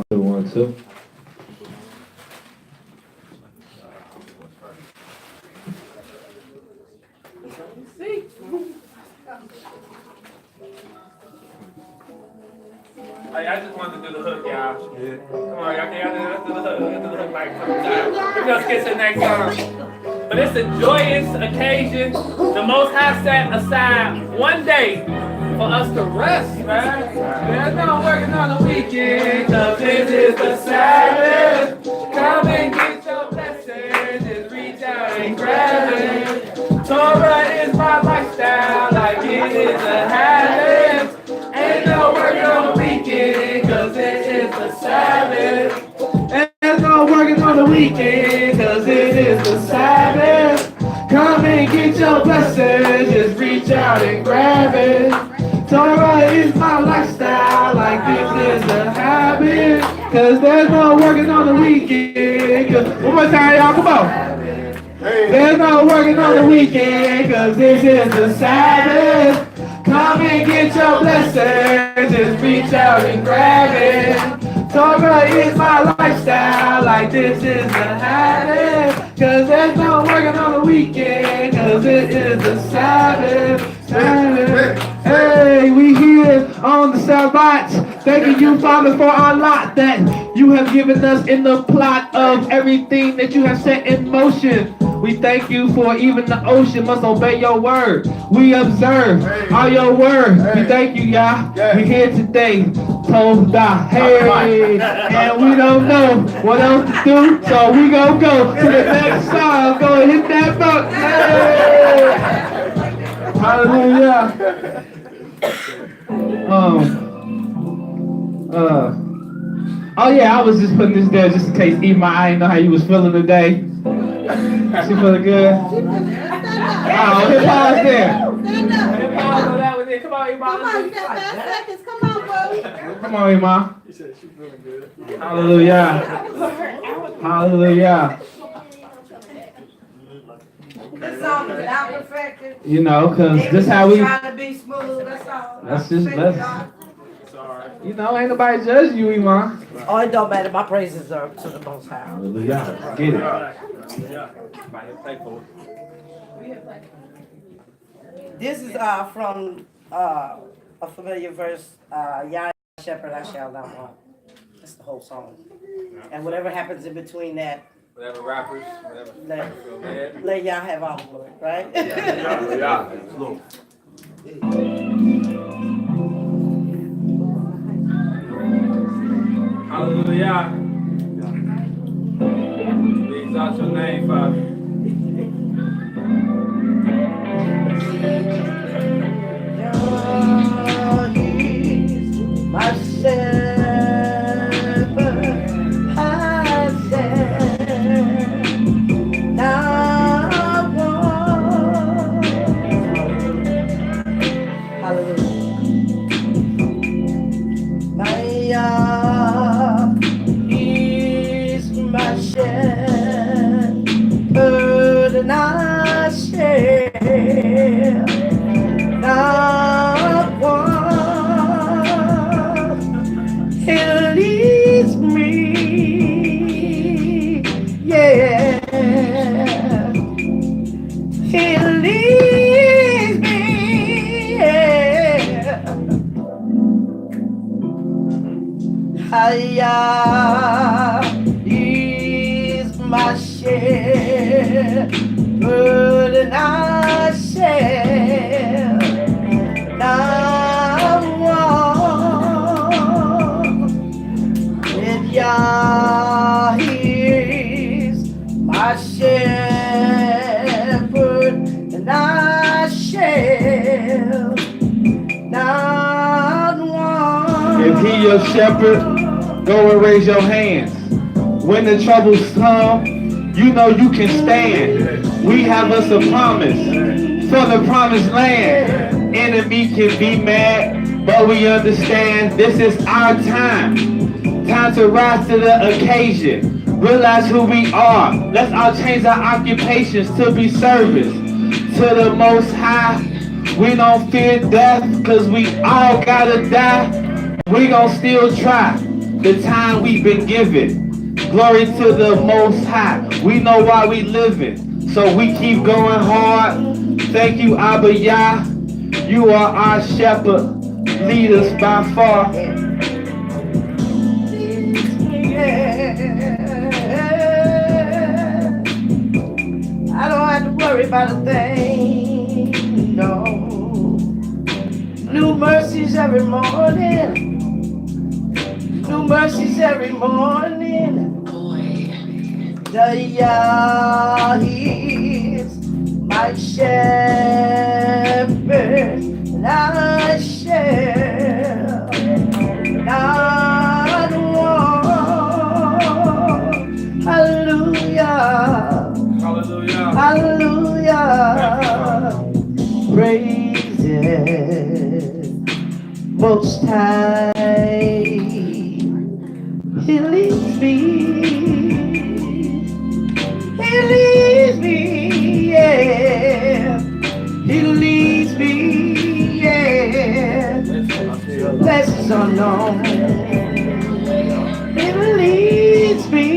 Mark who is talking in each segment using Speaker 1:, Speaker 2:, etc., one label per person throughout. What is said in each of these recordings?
Speaker 1: One, two.
Speaker 2: Hey, I just wanted to do the hook, y'all. Yeah. Come on, y'all can do the hook. Let's do the hook like some time. We're gonna skip to the next song. But it's a joyous occasion. The Most High set aside one day for us to rest, man. There's no working on the weekend, 'cause this is the Sabbath. Come and get your blessings, just reach out and grab it. Torah is my lifestyle, like it is a habit. Ain't no working on the weekend, 'cause it is the Sabbath. There's no working on the weekend, 'cause it is the Sabbath. Come and get your blessings, just reach out and grab it. Torah is my lifestyle, like this is a habit. 'Cause there's no working on the weekend. One more time, y'all, come on. There's no working on the weekend, 'cause this is the Sabbath. Come and get your blessings, just reach out and grab it. Torah is my lifestyle, like this is a habit. 'Cause there's no working on the weekend, 'cause it is the Sabbath. Sabbath. Hey, we here on the Sabbath. Thanking you, Father, for our lot that you have given us in the plot of everything that you have set in motion. We thank you for even the ocean must obey your word. We observe all your word. We thank you, Yah. We're here today. Toda. Hey. And we don't know what else to do, so we gonna go to the next song. Go and hit that button. Hey. Hallelujah. Oh yeah, I was just putting this there just in case Ema, I didn't know how you was feeling today. She feeling good? Oh, hip hop's there. Hip hop on that one there. Come on, Ema.
Speaker 3: Come on, you got 5 seconds. Come on, bro.
Speaker 2: Come on, Ema.
Speaker 4: She said she's feeling good.
Speaker 2: Hallelujah. Hallelujah.
Speaker 3: This song is not perfected.
Speaker 2: You know, cause this how we.
Speaker 3: Trying to be smooth. That's all.
Speaker 2: Let's you know, ain't nobody judge you, Iman.
Speaker 3: Oh, it don't matter. My praises are to the Most High.
Speaker 2: Hallelujah. Get it.
Speaker 3: This is from a familiar verse, Yah Shepherd, I shall not want. That's the whole song. And whatever happens in between that,
Speaker 2: Whatever rappers, whatever.
Speaker 3: let Yah have all the glory, right?
Speaker 2: Yeah. Hallelujah. We exalt your name, Father.
Speaker 3: My shepherd, I said, now walk. Hallelujah. My is my shepherd, and I shall not want. He leads me, yeah. He leads me, yeah. Hiya is my shepherd, and I shall not want. And Yah is my shepherd, and I shall not want.
Speaker 2: If he your shepherd, go and raise your hands. When the troubles come, you know you can stand. We have us a promise for the promised land. Enemy can be mad, but we understand this is our time
Speaker 1: Time to rise to the occasion. Realize who we are. Let's all change our occupations to be service to the Most High. We don't fear death, cause we all gotta die. We gon' still try the time we've been given. Glory to the Most High. We know why we living, so we keep going hard. Thank you, Abba Yah. You are our shepherd. Lead us by far.
Speaker 3: I don't have to worry about a thing, no. New mercies every morning. New mercies every morning. The Yah is my shepherd, and I shall not want. Hallelujah.
Speaker 2: Hallelujah.
Speaker 3: Hallelujah. Praises Most High. He leads me. He leads me, yeah. He leads me, yeah. Blessings unknown. He leads me,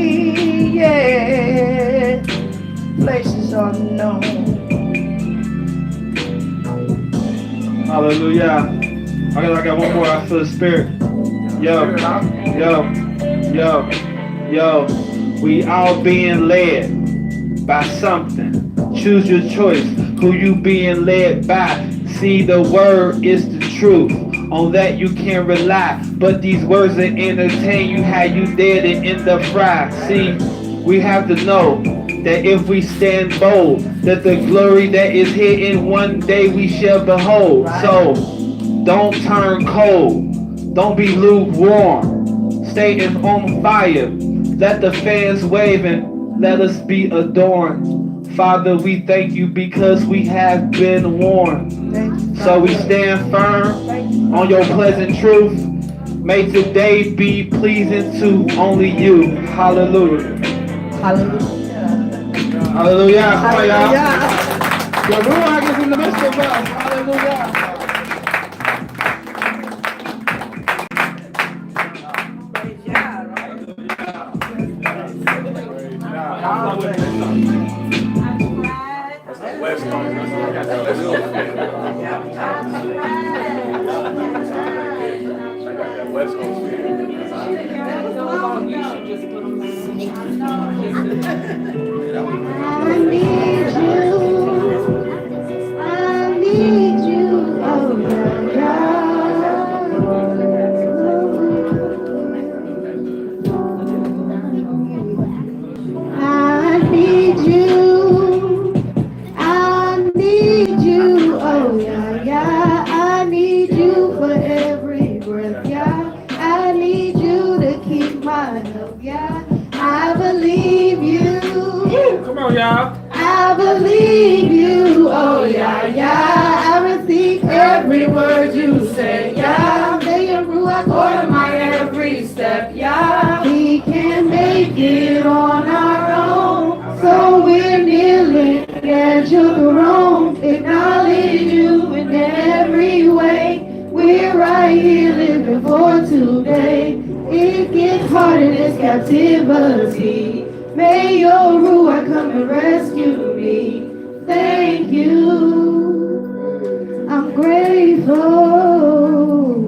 Speaker 3: yeah. Places unknown.
Speaker 1: Hallelujah. I got one more. I feel the spirit. Yo. We all being led by something. Choose your choice. Who you being led by? See, the word is the truth. On that you can rely. But these words that entertain you, have you dead and in the fry. See, we have to know that if we stand bold, that the glory that is hidden one day we shall behold. So don't turn cold. Don't be lukewarm. Stay on fire. Let the fans wave and let us be adorned. Father, we thank you because we have been warned. So we stand firm on your pleasant truth. May today be pleasing to only you. Hallelujah.
Speaker 3: Hallelujah.
Speaker 1: Hallelujah. Come on, y'all. The Ruach is in the midst of us. Hallelujah.
Speaker 2: West Coast. West Coast.
Speaker 4: I believe you, oh yeah, yeah. I receive every word you say, yeah. May your Ruach order my every step, yeah. We can make it on our own, so we're kneeling at your throne. Acknowledge you in every way. We're right here living for today. It gets hard in this captivity. May your Ruach come and rescue me. Thank you. I'm grateful.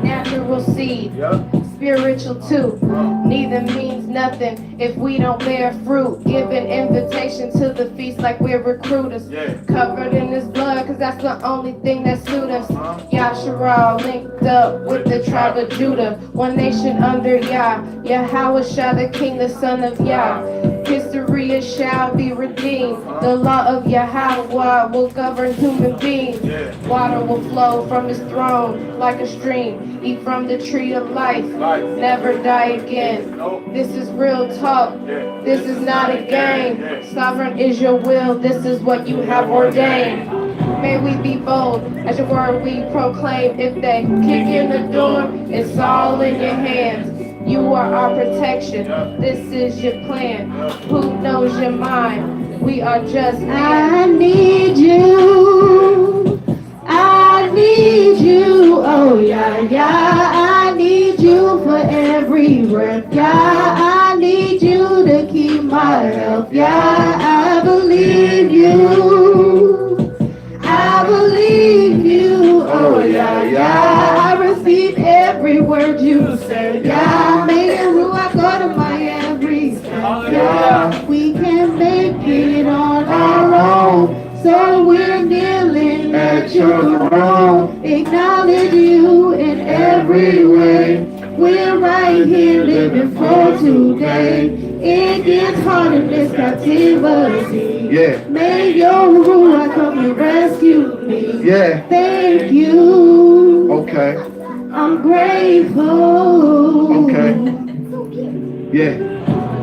Speaker 4: Natural seed. Spiritual too. Neither means nothing if we don't bear fruit. Give an invitation to the feast like we're recruiters. Covered in his blood, cause that's the only thing that suit us. Yahshua linked up with the tribe of Judah. One nation under Yah. Yahweh the king, the son of Yah. History shall be redeemed. The law of Yahweh will govern human beings. Water will flow from his throne like a stream. Eat from the tree of life, never die again. This is real talk. This is not a game. Sovereign is your will. This is what you have ordained. May we be bold as your word we proclaim. If they kick in the door, it's all in your hands. You are our protection. This is your plan. Who knows your mind? We are just
Speaker 5: I need you. I need you. Oh yeah, yeah. I need you for every breath. Yeah, I need you to keep my health. Yeah, I believe you. I believe you. Oh yeah, yeah. I receive every word you said. Yeah, may the Ruach go to my every step. Yeah, we can make it on our own. So we're kneeling at your throne. Acknowledge you in every way. We're right here living for today. It gets hard in this captivity.
Speaker 1: Yeah.
Speaker 5: May your Ruach come and rescue me.
Speaker 1: Yeah.
Speaker 5: Thank you.
Speaker 1: Okay.
Speaker 5: I'm grateful.
Speaker 1: Okay. Yeah.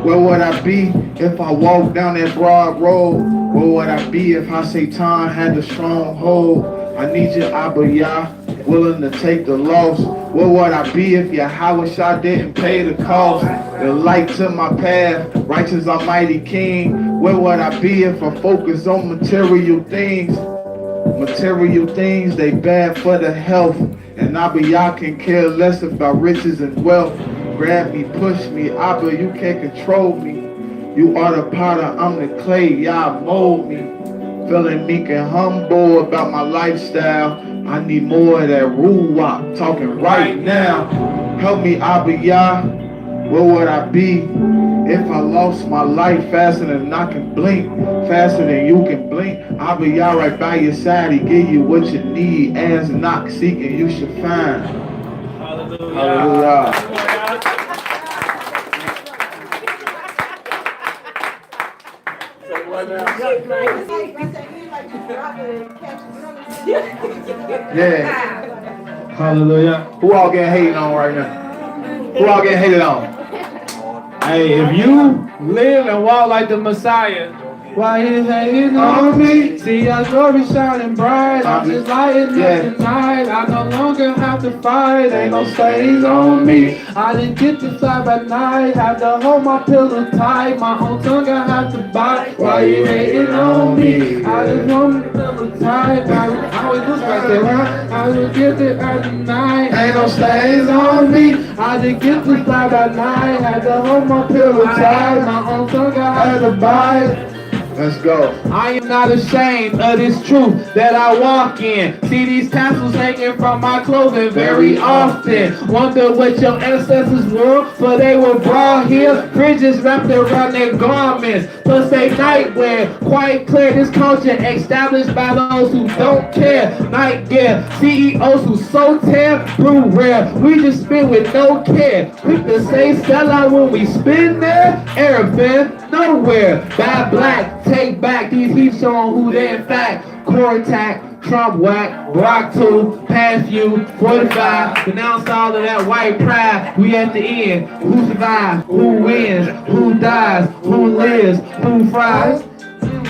Speaker 1: Where would I be if I walked down that broad road? Where would I be if I say time had the stronghold? I need you, Abba Yah, willing to take the loss. Where would I be if Yahweh Shah didn't pay the cost? The light to my path, righteous Almighty King. Where would I be if I focused on material things? Material things, they bad for the health. And Abba Yah can care less about riches and wealth. Grab me, push me, Abba, you can't control me. You are the potter, I'm the clay, Yah mold me. Feeling meek and humble about my lifestyle. I need more of that Ruach talking right now. Help me, Abba Yah. Where would I be if I lost my life faster than I can blink? Faster than you can blink. Abba Yah right by your side. He give you what you need. As knock, seeking, you should find.
Speaker 2: Hallelujah.
Speaker 1: Hallelujah. Yeah. Hallelujah. Who all getting hated on right now? Who all getting hated on?
Speaker 2: Hey, if you live and walk like the Messiah, why you hating on me? See our glory shining bright. I'm just lighting up tonight. I no longer have to fight. Ain't no stains on me. I didn't get to fly by night. Had to hold my pillow tight. My own tongue I have to bite. Why you hating on me? I just want my pillow tight. I always look like that. I will get it at night. Ain't no stains on me. I didn't get to fly by night. Had to hold my pillow tight. My own tongue I had to bite.
Speaker 1: Let's go.
Speaker 2: I am not ashamed of this truth that I walk in. See these tassels hanging from my clothing very often. Wonder what your ancestors wore, for they were broad here. Fringes wrapped around their garments, plus they nightwear. Quite clear, this culture established by those who don't care. Night gear, CEOs who so tear, brew rare. We just spin with no care. Quick to say sell out when we spin there. Arabin, nowhere. Bad black. Take back these heaps on who they in fact. Core attack, Trump whack, Rock 2, pass you, 45. Denounce all of that white pride. We at the end. Who survives? Who wins? Who dies? Who lives? Who fries?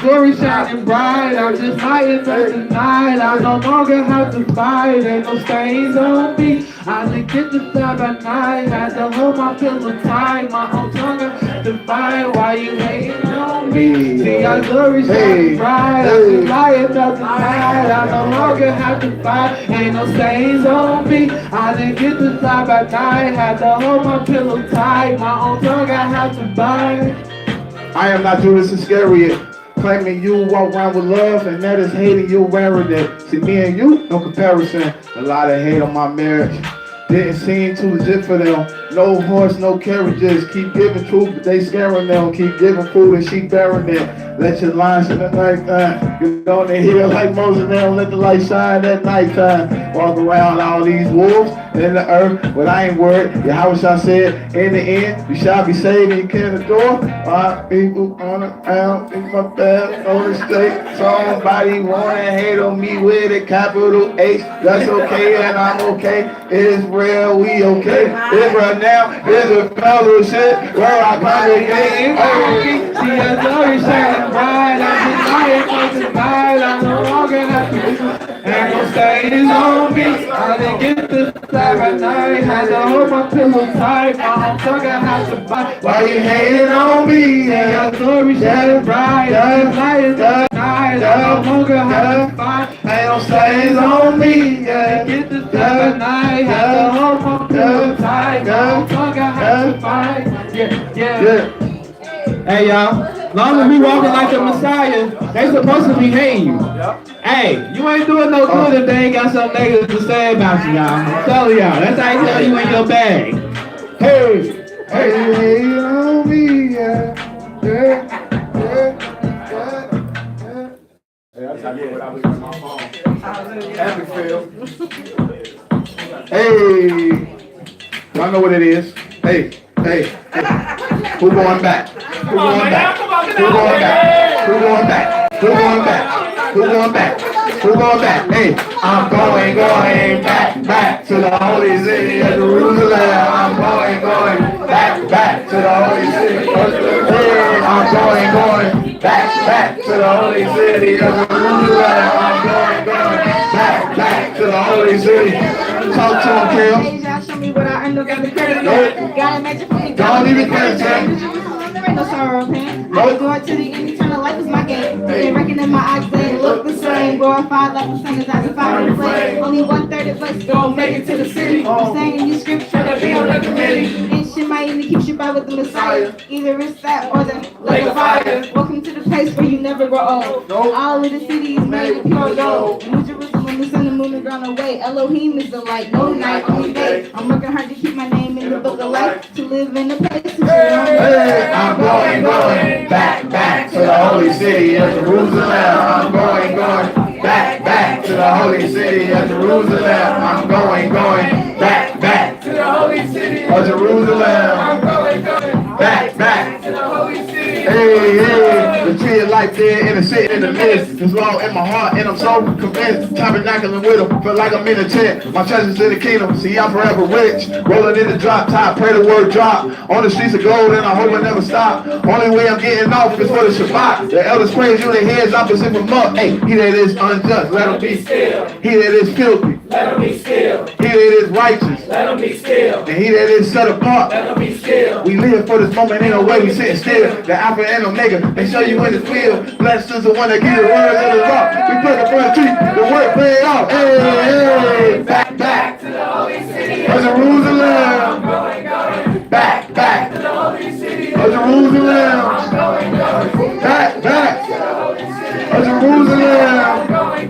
Speaker 2: Glory shining bright. I'm just lighting up tonight. I no longer have to fight. Ain't no stains on me. I didn't get to fly by night. Had to hold my pillow tight. My whole tongue had to fight. Why you hating on me? See, our glory shining bright. I'm just lighting up tonight. I no longer have to fight. Ain't no stains on me. I didn't get to fly by night. Had to hold my pillow tight. My own tongue I had to bite.
Speaker 1: I am not Judas Iscariot. Claiming you walk around with love, and that is hating you wearing it. See, me and you, no comparison. A lot of hate on my marriage. Didn't seem too legit for them. No horse, no carriages. Keep giving truth, but they scaring them. Keep giving food and she bearing it. Let your lines in the nighttime. Get on the hill like Moses, they don't let the light shine at nighttime. Walk around all these wolves in the earth, but I ain't worried. Yahweh Shah said, in the end, you shall be saved and you can adore. My people on the ground, in my bed, on the straight. Somebody wanna hate on me with a capital H. That's okay and I'm okay. Israel, we okay. Israel now is a fellowship where I congregate.
Speaker 2: See, our glory shining bright. I'm just lying for tonight. I no longer have to
Speaker 1: stains on me. I didn't get the slap at night. Had to hold my pillow tight. My tongue I had to bite. Why you hating on me? Yeah, your story shining bright. The night is the night. I no longer have to fight. Ain't no stains on me. Yeah, get the slap at night. Had to hold my pillow tight. My tongue I had to fight. Yeah. Hey y'all, long as we walking like the Messiah, they supposed to be hating you. Hey, you ain't doing no good if they ain't got something negative to say about you, y'all. I'm telling y'all, that's how you know you in your bag. Hey, on me, yeah. Hey, that's how I get what I was on my phone. Happy feel. Hey, y'all know what it is. Hey. Who going back? Who going back? Who going back? Who going back? Who going back? Who going back? Who going back? Hey, I'm going back to the holy city of Jerusalem. I'm going back to the holy city of Jerusalem. I'm going back to the holy city of Jerusalem. I'm going back to the holy city. Talk to him, Kale.
Speaker 5: Show me what I earned, no got the credit. Gotta match it for me.
Speaker 1: Don't even credit,
Speaker 5: There ain't no sorrow or pain. I was going to the end, eternal life is my game. They reckon in my eyes, they look the same. Glorified like the sun is as a fire in flame. Only 1/3 of us gon' make it to the city. I'm saying these scriptures that be on the committee. And shit might even keep you by with the Messiah. Either it's that or the lake of fire. Welcome to the place where you never grow old. All of the city is made of pure gold. New Jerusalem, the sun, the moon, and ground away. Elohim is the light, no night, only day. I'm working hard to keep my name in the book of life, to live in the place of
Speaker 1: I'm going back to the holy city of Jerusalem. I'm going back to the holy city of Jerusalem. I'm going back to the holy city of Jerusalem. I'm going back to the holy city. Hey, the tree of life there and it's sitting in the midst. It's law in my heart and I'm so convinced. Tabernacling with him, feel like I'm in a tent. My treasures in the kingdom, see I'm forever rich. Rolling in the drop top, pray the word drop. On the streets of gold and I hope it never stop. Only way I'm getting off is for the Shabbat. The elders praise you, their heads opposite from up. Hey, he that is unjust, let him be still. He that is filthy, let him be still. He that is righteous, let him be still. And he that is set apart, let him be still. We live for this moment, ain't no way we sitting still. The Alpha and Omega, they show you in the field. Blessed is the one that gives the words of the rock. We put the front tree, the word play it out. Hey, back to the holy city of Jerusalem. I'm going back to the holy city of Jerusalem. I'm going back to the holy city of Jerusalem. I'm going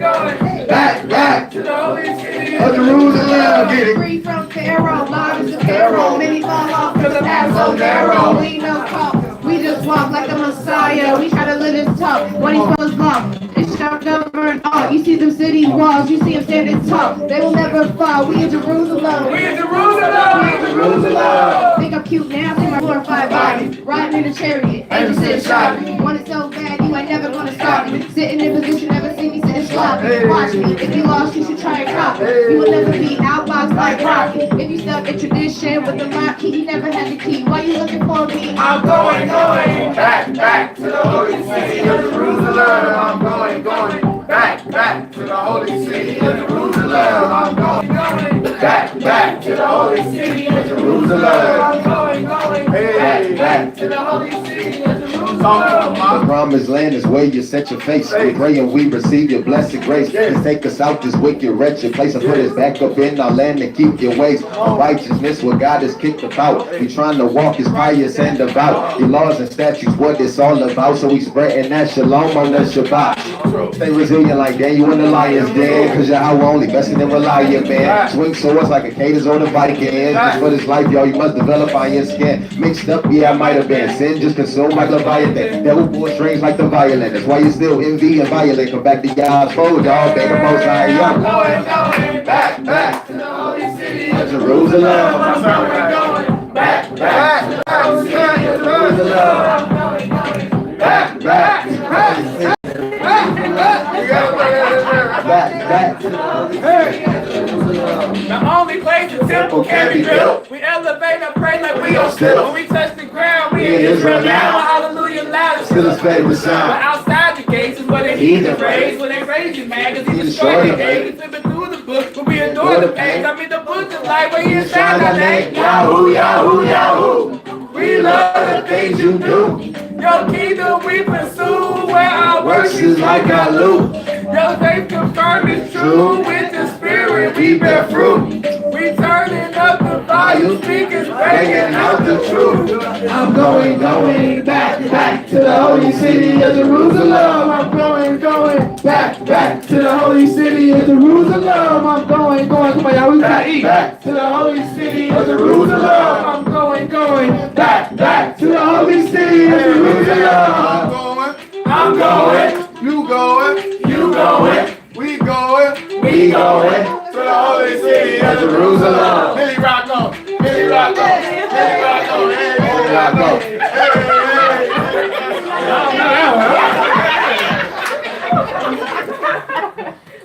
Speaker 1: back to the holy city of Jerusalem. Get it.
Speaker 4: Free from Pharaoh, lives of Pharaoh. Many fall off because the path so narrow. We no talk, we just walk like a Messiah. We try to live this talk, what he supposed wrong. It's shall govern all. You see them city walls, you see them standing tall. They will never fall. We in Jerusalem.
Speaker 2: We in Jerusalem.
Speaker 4: We in Jerusalem. Think I'm cute now, see my glorified body. Riding in a chariot, angels sit shopping. Want it so bad, you ain't never gonna stop me. Sitting in position, never see me sitting sloppy. Watch me, if you lost, you should try and copy. You will never be outboxed like Rocky. If you stuck in tradition with the lock key, you never had the key. Why you looking for me?
Speaker 1: I'm going back to the holy city of Jerusalem. I'm going back to the holy city of Jerusalem. I'm going back to the holy city of Jerusalem. I'm going back to the holy city of Jerusalem.
Speaker 6: The promised land is where you set your face. We pray and we receive your blessed grace. Just take us out this wicked, wretched place and put us back up in our land and keep your ways. Righteousness, what God has kicked about. We trying to walk is pious and devout. Your laws and statutes, what it's all about. So we spreading that shalom on the Shabbat. Stay resilient like Daniel in the lion's den. Cause you're how only besting and reliant, man. Swing swords like Cicadas on the Vikings. Just for this life, y'all, you must develop iron skin. Mixed up, yeah, I might have been. Sin just consumed like Leviathan. Devil pull strings like the violin. That's why you still envy and violent. Come back to y'all's fold, y'all. Beg the most high, y'all.
Speaker 1: Going back to the holy city of
Speaker 6: Jerusalem.
Speaker 1: I'm going back to the holy city of Jerusalem. Back to the holy city. Back to the holy city of Jerusalem.
Speaker 2: The only place the temple can be built. We elevate and pray like we on still. When we touch the ground, we in Israel now. Hallelujah loud.
Speaker 6: Still his favorite sound.
Speaker 2: But outside the gates is where the heathen raise. When they raise you, man, cause he destroyed the gates. But we adore the page. I mean the book of life where you shine that name.
Speaker 6: Yahoo, Yahoo, Yahoo.
Speaker 2: We love the things you do. Your kingdom we pursue, where our works is like our loot. Your faith confirmed is true, with the spirit we bear fruit. We turning up the volume, speakers breaking out the truth.
Speaker 6: I'm going back to the holy city of Jerusalem. I'm going back to the holy city of Jerusalem. I'm going, come on, y'all, we gotta eat. Back to the holy city of Jerusalem. I'm going back to the holy city of Jerusalem.
Speaker 2: I'm going,
Speaker 6: You going,
Speaker 2: we going,
Speaker 6: we going
Speaker 2: to the holy city of
Speaker 6: Jerusalem.
Speaker 2: Billy Rocco, Billy Rocco, Billy Rocco, hey, Billy
Speaker 6: Rocco.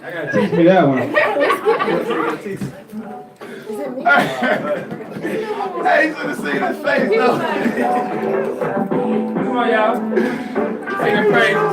Speaker 1: I gotta teach me that one.
Speaker 6: Hey, he's gonna see his face though.
Speaker 2: Come on, y'all. Singing praises.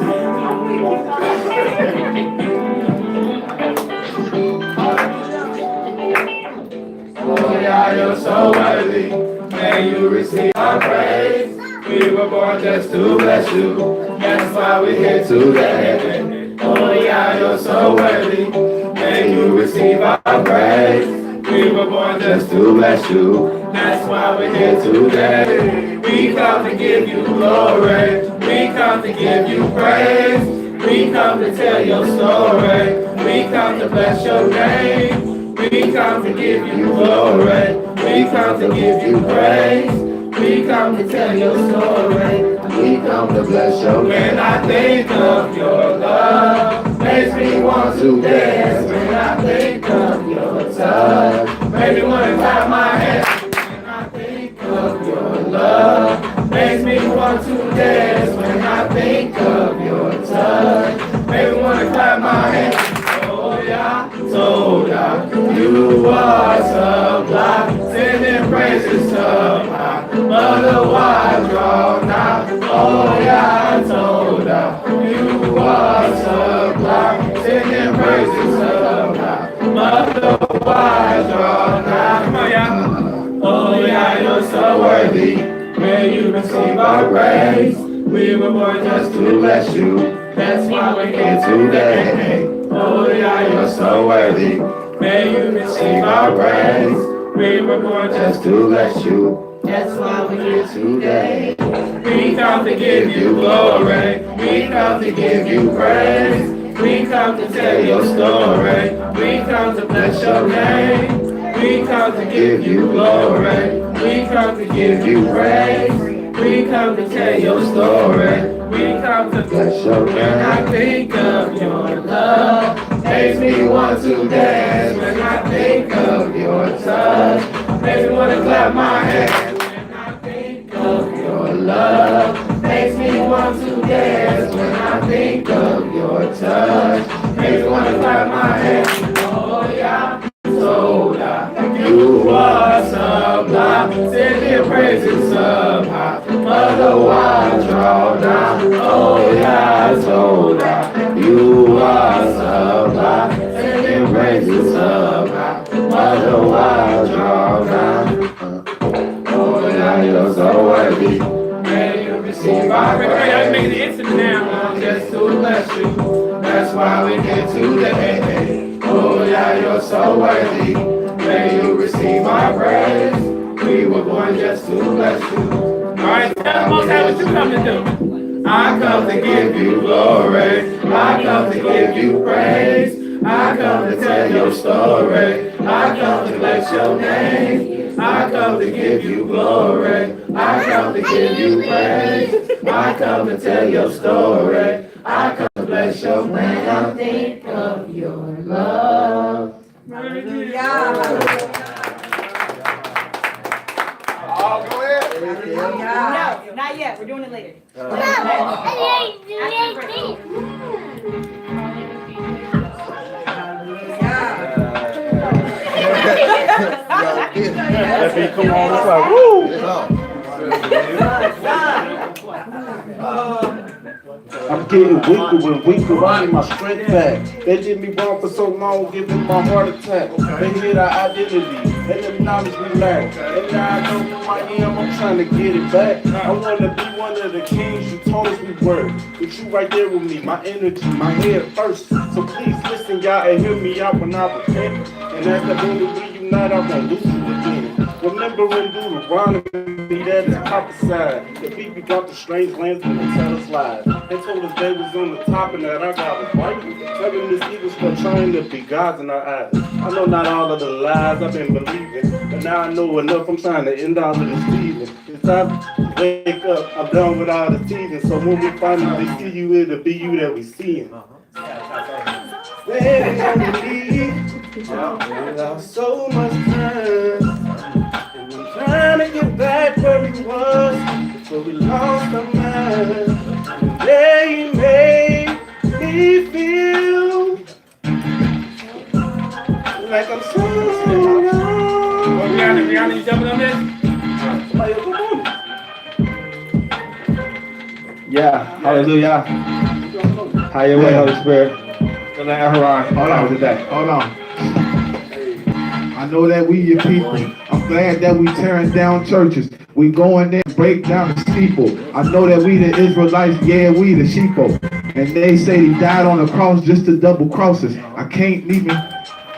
Speaker 6: Oh yeah, you're so worthy. May you receive our praise. We were born just to bless you. That's why we're here today. Oh yeah, you're so worthy. May you receive our praise. We were born just to bless you. That's why we're here today. We come to give you glory. We come to give you praise. We come to tell your story. We come to bless your name. We come to give you glory. We come to give you praise. We come to tell your story. We come to bless your name. When I think of your love, makes me want to dance. When I think of your touch, makes me want to clap my hands. When I think of your love, makes me want to dance. When I think of your touch, makes me want to clap my hands. Soda, you are sublime, singing praises to my mother, why draw now? Oh yeah, Soda, you are sublime, singing praises to my mother, why draw now? Come on, y'all. Oh yeah, you're so worthy, may you receive our praise. We were born just to bless you, that's why we're here today. Oh yeah, you're so worthy. May you receive our praise. We were born just to bless you. That's why we're here today. We come to give you glory. We come to give you praise. We come to tell your story. We come to bless your name. We come to give you glory. We come to give you praise. We come to tell your story. We come to bless your name. When I think of your love, makes me want to dance. When I think of your touch, makes me want to clap my hands. When I think of your love, makes me want to dance. When I think of your touch, makes me want to clap my hands. Oh yeah, Soda, you are sublime, singing praises somehow. Mother, why draw down? Oh yeah, Soda, you are sublime, singing praises somehow. Mother, why draw down? Oh yeah, you're so worthy. May you receive our praise.
Speaker 2: Make it instant now.
Speaker 6: Just to bless you, that's why we get today. Oh yeah, you're so worthy. May you receive our praise. We were born just to bless you.
Speaker 2: Alright, tell the Most High what you come to do.
Speaker 6: I come to give you glory. I come to give you praise. I come to tell your story. I come to bless your name. I come to give you glory. I come to give you praise. I come to tell your story. I come to bless your name. When I think of your love. Oh, go ahead.
Speaker 7: No, not yet. We're doing it later.
Speaker 1: That beat come on, it's like, woo! I'm
Speaker 8: I'm getting weaker when weaker, running my strength back. They did me wrong for so long, giving my heart attack. They hid our identity and the knowledge we lack. And now I know who I am, I'm trying to get it back. I want to be one of the kings you told us we were. With you right there with me, my energy, my head first. So please listen, y'all, and hear me out when I repent. And as the only we unite, I won't lose you again. Remember in Deuteronomy that is prophesied. The people brought the strange lands when they tell us lies. They told us they was on the top and that our God was right. Telling this evil stuff trying to be gods in our eyes. I know not all of the lies I've been believing, but now I know enough. I'm trying to end all of this teasing. It's time to wake up. I'm done with all the teasing. So when we finally see you, it'll be you that we seeing. Waiting on the lead. We lost so much time. Trying to get back where we was before we lost our mind. They made me feel like I'm so young.
Speaker 2: Rihanna, you jumping on this?
Speaker 8: Somebody else come on.
Speaker 1: Yeah, hallelujah. How you way, Holy Spirit? Hold on today.
Speaker 9: Hold on. I know that we your people. I'm glad that we tearing down churches. We going there and break down the steeple. I know that we the Israelites, yeah, we the sheeple. And they say he died on the cross just to double cross us. I can't even,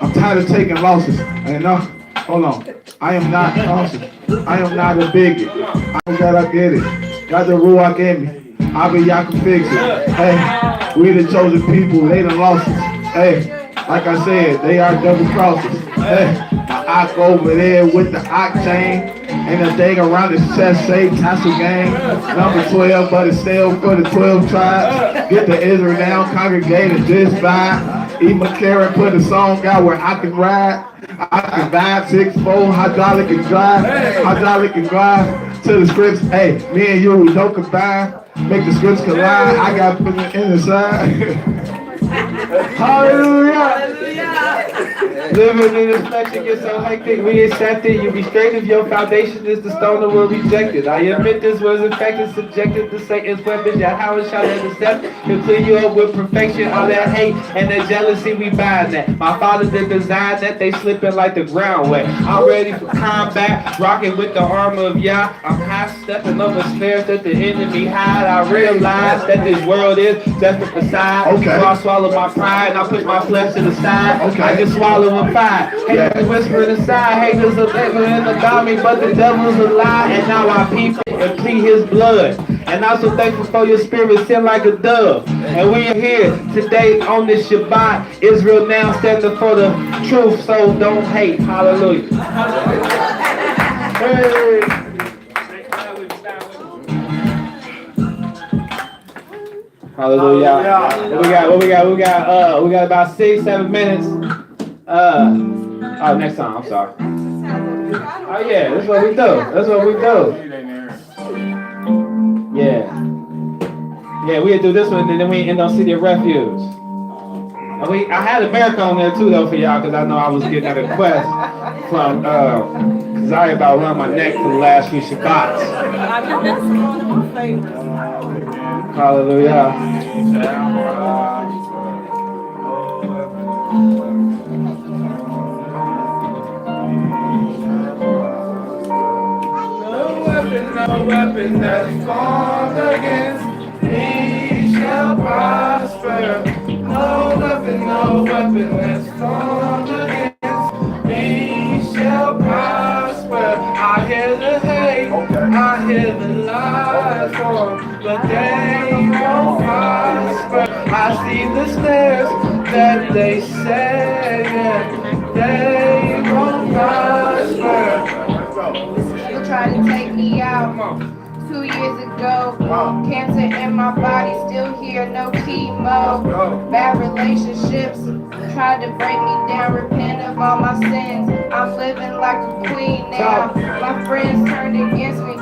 Speaker 9: I'm tired of taking losses. And hold on. I am not cautious. I am not a bigot. I gotta get it. Got the Ruach in me. I be y'all can fix it. Hey, we the chosen people, they done lost us. Hey, like I said, they are double crosses. Hey, my ock over there with the octane. And the thing around his chest say tassel gang. Number 12, but it's still for the 12 tribes. Get the Israel down, congregate and just vibe. E. McCarron put a song out where I can ride. I can vibe 6'4", hydraulic and drive. Hydraulic and drive to the scripts. Hey, me and you, we don't combine. Make the scripts collide. I got put it in the side.
Speaker 1: Hallelujah. Living in this flesh, you get so hectic. We accepted. You be straight if your foundation is the stone that were rejected. I admit this was infected, subjected to Satan's weapons. Yet how it shall intercept? He'll clear you up with perfection. All that hate and that jealousy, we bind that. My father did design that. They slipping like the ground wet. I'm ready for combat, rocking with the armor of Yah. I'm high stepping over snares that the enemy hide. I realize that this world is just a facade.
Speaker 9: Okay.
Speaker 1: So I swallow my pride and I put my flesh to the side.
Speaker 9: Okay.
Speaker 1: I can swallow and fire. Haters whispering inside. Haters are living about me, but the devil's a lie. And now I peep and plead his blood. And I'm so thankful for your spirit, sent like a dove. And we are here today on this Shabbat. Israel now standing for the truth, so don't hate. Hallelujah. Hey. Hallelujah. What we got? We got about 6-7 minutes. Next time. I'm sorry. Oh yeah, that's what we do. Yeah, we'll do this one and then we end on City of Refuge. I had America on there too though for y'all because I know I was getting a request from Zaya about running my neck for the last few Shabbats. Hallelujah. No weapon that's formed against me shall prosper. No weapon that's formed against me shall prosper. I hear the hate, I hear the lies form, but they won't prosper. I see the snares that they say, and they won't prosper.
Speaker 4: You tried to take me out 2 years ago. Cancer in my body, still here, no chemo. Bad relationships tried to break me down. Repent of all my sins. I'm living like a queen now. My friends turned against me,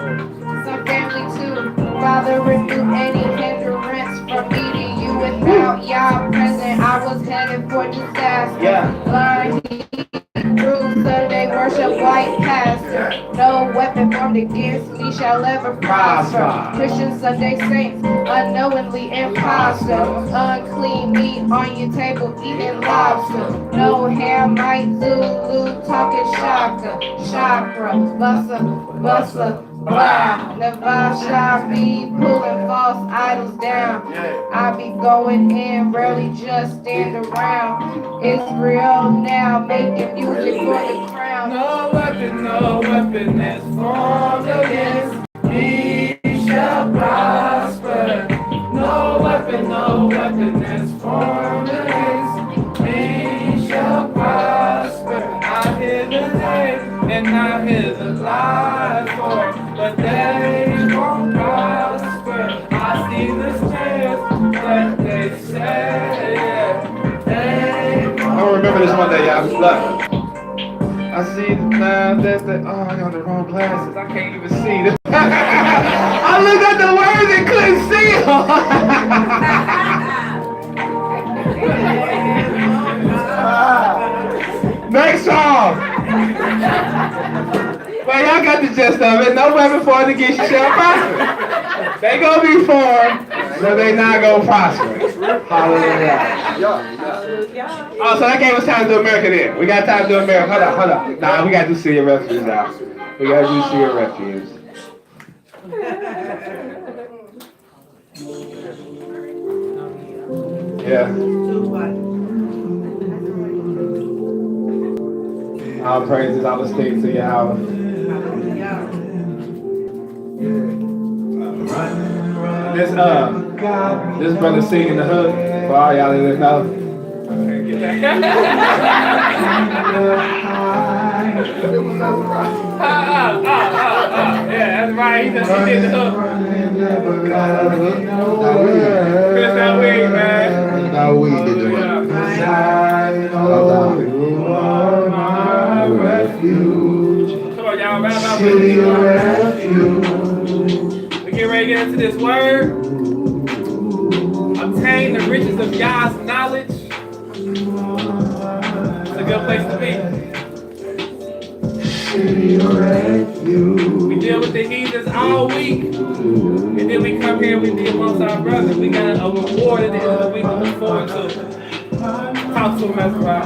Speaker 4: some family too. Father, remove any hindrance from meeting you without y'all present. I was headed for disaster. Blind Hebrew Sunday worship white pastor. No weapon formed against me shall ever prosper. Christian Sunday saints, unknowingly imposter. Unclean meat on your table, eating lobster. No Hamite Zulu talking shaka. Chakra, bussa, bussa, blah. Navasha be pulling false idols down. I be going in, rarely just stand around. It's real now, making music for the crown.
Speaker 2: No weapon is formed against me shall prosper. No weapon is formed against me shall prosper. I hear the dead and I hear the lies for, but they won't prosper. I see the stairs that they say, they
Speaker 1: I don't remember this one day, y'all. Look. I see now that the I got the wrong glasses. I can't even see them. I looked at the words and couldn't see them. Next song. Well, y'all got the gist of it. No weapon formed against you shall prosper. They gonna be formed, so they not gonna prosper. Hallelujah. Oh, so that gave us time to do America then. We got time to do America. Hold up. Nah, we gotta do Sea of Refuge now. We gotta do Sea of Refuge. Yeah. All praises, all the states of Yahweh. This brother singing the hook for all y'all that know.
Speaker 2: yeah, that's right. He did the hook. Chris that weed, man.
Speaker 6: Now we did the one.
Speaker 2: Come on, y'all, rap out with we get ready to get into this word. Obtain the riches of Yah's knowledge. It's a good place to be. We deal with the heathens all week. And then we come here and we be amongst our brothers. We got a reward at the end of the week to look forward to. Talk to him as well.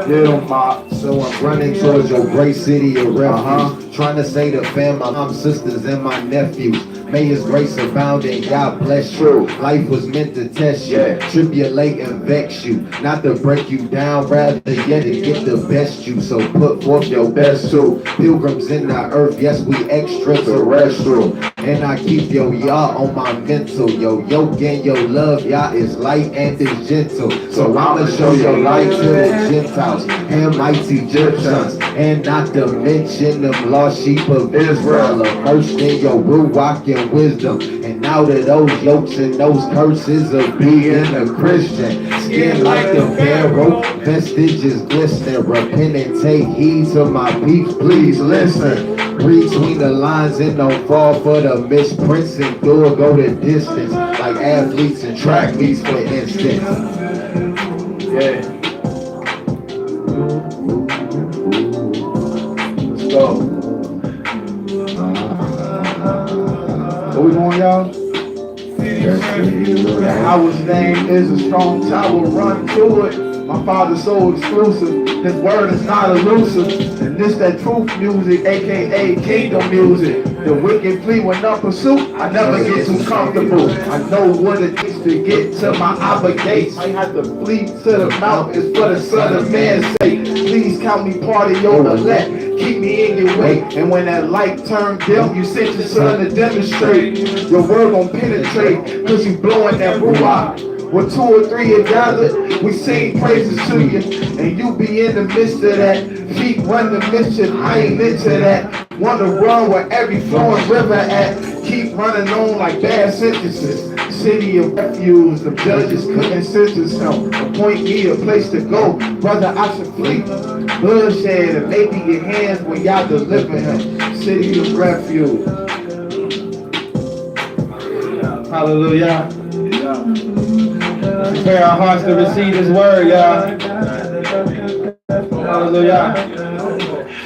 Speaker 6: Yeah, so I'm running towards your great city of refuge. Trying to say to fam, my mom, sisters, and my nephews. May his grace abound and God bless you. Life was meant to test you, tribulate and vex you. Not to break you down, rather yet to get the best you. So put forth your best too. Pilgrims in the earth, yes, we extraterrestrial. And I keep your Yah on my mental. Your yoke and your love, Yah is light and is gentle. So I'ma show your light to the Gentiles and mighty Egyptians. And not to mention them lost sheep of Israel, immersed in your ruach and wisdom. And out of those yokes and those curses of being a Christian, skin like the Pharaoh, vestiges glistening. Repent and take heed to my peeps, please listen. Read between the lines and don't fall for the misprints and go the distance like athletes and track meets, for instance.
Speaker 1: Yeah. Let's go. Where we going, y'all?
Speaker 9: Our name is a strong tower, run to it. My father's so exclusive, his word is not elusive. And this that truth music, aka kingdom music. The wicked flee when on pursuit, I never get too comfortable. I know what it takes to get to my Abba gates. I have to flee to the mountains for the Son of Man's sake. Please count me part of your elect. Keep me in your way. And when that light turned dim, you sent your son to demonstrate. Your word gon' penetrate, cause you blowing that ruach. Where 2 or 3 are gathered, we sing praises to you. And you be in the midst of that. Feet run the mischief, I ain't into that. Want to run where every flowing river at. Keep running on like bad sentences. City of refuge, the judges couldn't sentence him. Appoint me a place to go, brother, I should flee. Bloodshed and maybe your hands when y'all deliver him. City of refuge.
Speaker 1: Hallelujah. Prepare our hearts to receive His word, y'all. Hallelujah.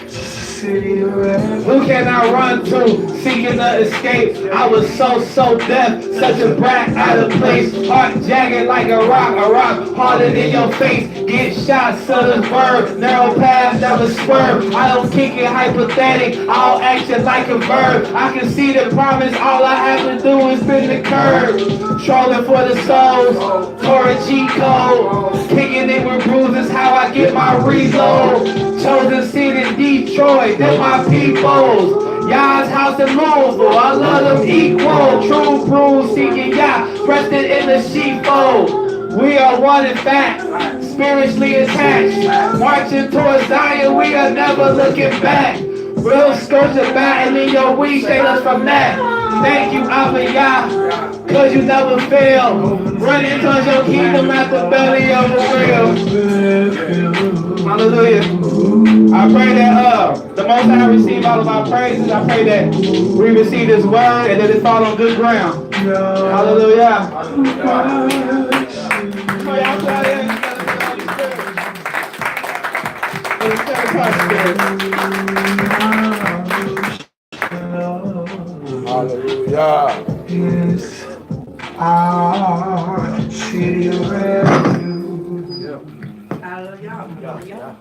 Speaker 9: City of
Speaker 1: Who can I run to, seeking to escape? I was so deaf, such a brat out of place. Heart jagged like a rock harder than your face. Get shot, southern bird, narrow path, never swerve. I don't kick it hypothetic, I'll action like a verb. I can see the promise, all I have to do is bend the curve. Trolling for the souls, for a G code. Kicking it with bruises, how I get my reload. Chosen seed in Detroit, they're my peoples. Y'all's house in Louisville, I love them equal. True bruise seeking y'all, pressed it in the sheepfold. We are one in fact, spiritually attached. Marching towards Zion, we are never looking back. Real sculpture battling your weed, save us from that. Thank you, Abba Yah, cause you never fail. Running towards your kingdom at the belly of the wheel. Hallelujah. I pray that the Most High receive all of our praises. I pray that we receive His word and that it fall on good ground. Hallelujah.
Speaker 8: Hallelujah.
Speaker 9: Yes, our city of refuge.
Speaker 3: Hallelujah.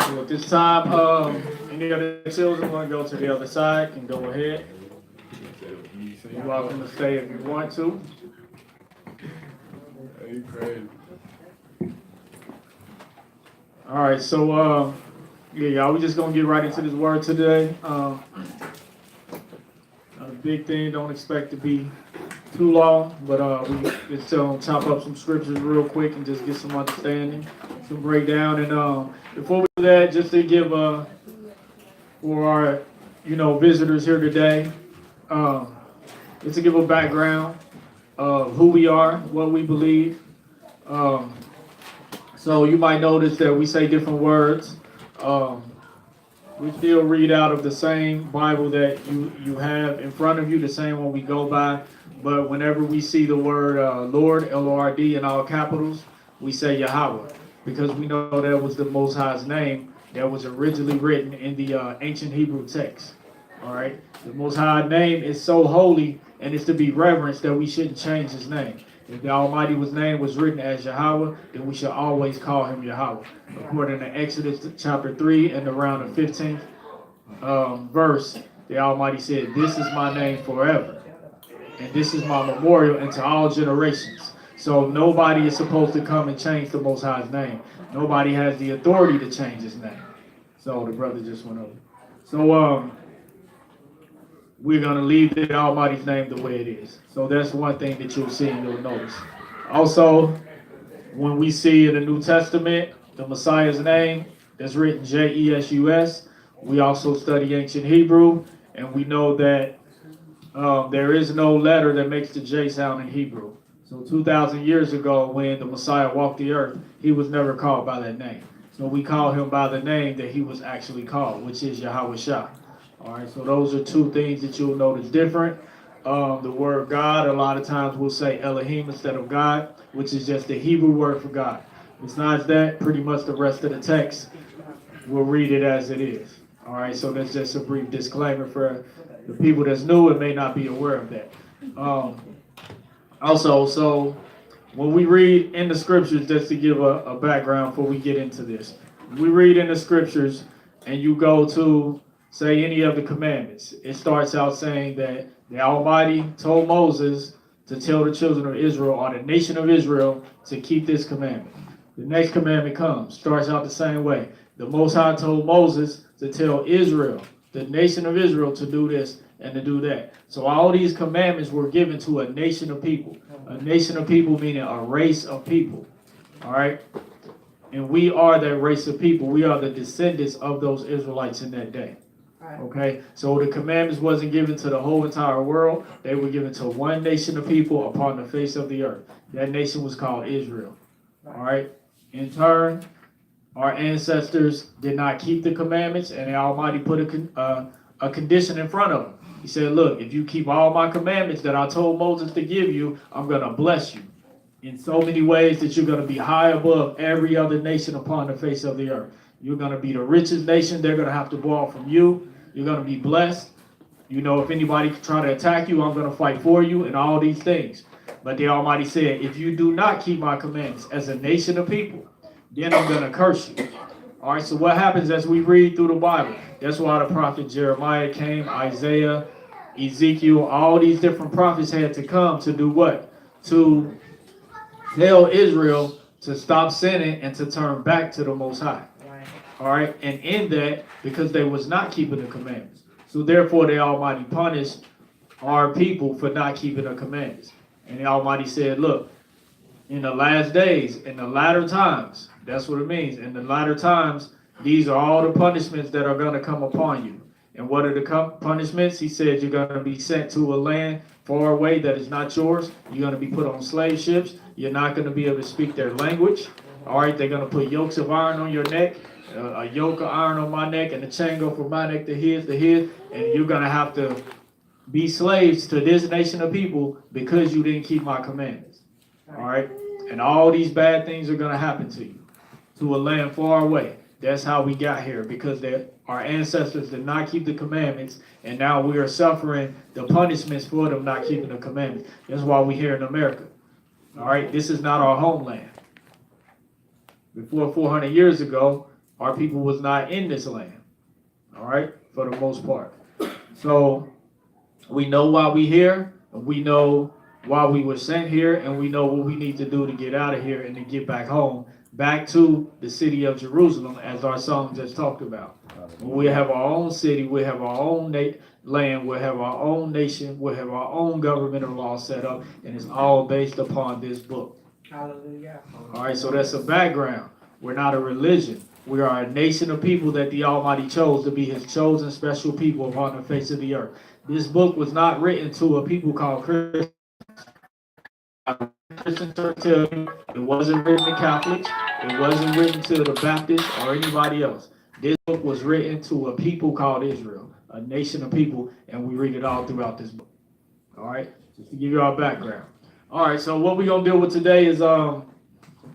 Speaker 2: So at this time, any other children want to go to the other side can go ahead. So you're welcome to stay if you want to. All right, so yeah, y'all, we're just gonna get right into this word today. A big thing, don't expect to be too long, but we just gonna chop up some scriptures real quick and just get some understanding, some breakdown. And before we do that, just to give for our visitors here today, just to give a background of who we are, what we believe. So you might notice that we say different words. We still read out of the same Bible that you have in front of you, the same one we go by. But whenever we see the word Lord, L-O-R-D, in all capitals, we say Yahweh, because we know that was the Most High's name that was originally written in the ancient Hebrew text. All right, the Most High name is so holy and it's to be reverenced that we shouldn't change His name. If the Almighty's name was written as Yahweh, then we should always call Him Yahweh. According to Exodus chapter 3 and around the 15th verse, the Almighty said, "This is my name forever, and this is my memorial into all generations." So nobody is supposed to come and change the Most High's name. Nobody has the authority to change His name. So the brother just went over. So we're going to leave the Almighty's name the way it is. So that's one thing that you'll see and you'll notice. Also, when we see in the New Testament the Messiah's name that's written J-E-S-U-S, we also study ancient Hebrew, and we know that there is no letter that makes the J sound in Hebrew. So 2,000 years ago, when the Messiah walked the earth, He was never called by that name. So we call Him by the name that He was actually called, which is Yahweh Shah. All right, so those are two things that you'll notice different. The word God, a lot of times we'll say Elohim instead of God, which is just the Hebrew word for God. Besides that, pretty much the rest of the text, we'll read it as it is. All right, so that's just a brief disclaimer for the people that's new and may not be aware of that. Also, so when we read in the scriptures, just to give a background before we get into this, we read in the scriptures and you go to say any of the commandments, it starts out saying that the Almighty told Moses to tell the children of Israel, or the nation of Israel, to keep this commandment. The next commandment comes, starts out the same way. The Most High told Moses to tell Israel, the nation of Israel, to do this and to do that. So all these commandments were given to a nation of people. A nation of people meaning a race of people. All right? And we are that race of people. We are the descendants of those Israelites in that day. Okay, so the commandments wasn't given to the whole entire world. They were given to one nation of people upon the face of the earth. That nation was called Israel. All right. In turn, our ancestors did not keep the commandments, and the Almighty put a condition in front of them. He said, "Look, if you keep all my commandments that I told Moses to give you, I'm going to bless you."
Speaker 10: in so many ways that you're going to be high above every other nation upon the face of the earth. You're going to be the richest nation. They're going to have to borrow from you. You're going to be blessed. You know, if anybody try to attack you, I'm going to fight for you and all these things. But the Almighty said, if you do not keep my commandments as a nation of people, then I'm going to curse you. All right, so what happens as we read through the Bible? That's why the prophet Jeremiah came, Isaiah, Ezekiel, all these different prophets had to come to do what? To tell Israel to stop sinning and to turn back to the Most High. All right, and in that, because they was not keeping the commandments. So therefore, the Almighty punished our people for not keeping the commandments. And the Almighty said, look, in the last days, in the latter times, that's what it means. In the latter times, these are all the punishments that are going to come upon you. And what are the punishments? He said you're going to be sent to a land far away that is not yours. You're going to be put on slave ships. You're not going to be able to speak their language. All right, they're going to put yokes of iron on your neck, a yoke of iron on my neck, and a chain go from my neck to his, and you're going to have to be slaves to this nation of people because you didn't keep my commandments. All right, and all these bad things are going to happen to you, to a land far away. That's how we got here, because our ancestors did not keep the commandments, and now we are suffering the punishments for them not keeping the commandments. That's why we're here in America. All right, this is not our homeland. Before 400 years ago, our people was not in this land. All right, for the most part. So we know why we here, and we know why we were sent here, and we know what we need to do to get out of here and to get back home, back to the city of Jerusalem, as our song just talked about. We have our own city, we have our own land, we have our own nation, we have our own government and law set up, and it's all based upon this book.
Speaker 3: Hallelujah.
Speaker 10: All right, so that's a background. We're not a religion. We are a nation of people that the Almighty chose to be his chosen special people upon the face of the earth. This book was not written to a people called Christians. Christians tell you it wasn't written to Catholics. It wasn't written to the Baptists or anybody else. This book was written to a people called Israel, a nation of people, and we read it all throughout this book. All right, just to give you our background. All right, so what we're going to deal with today is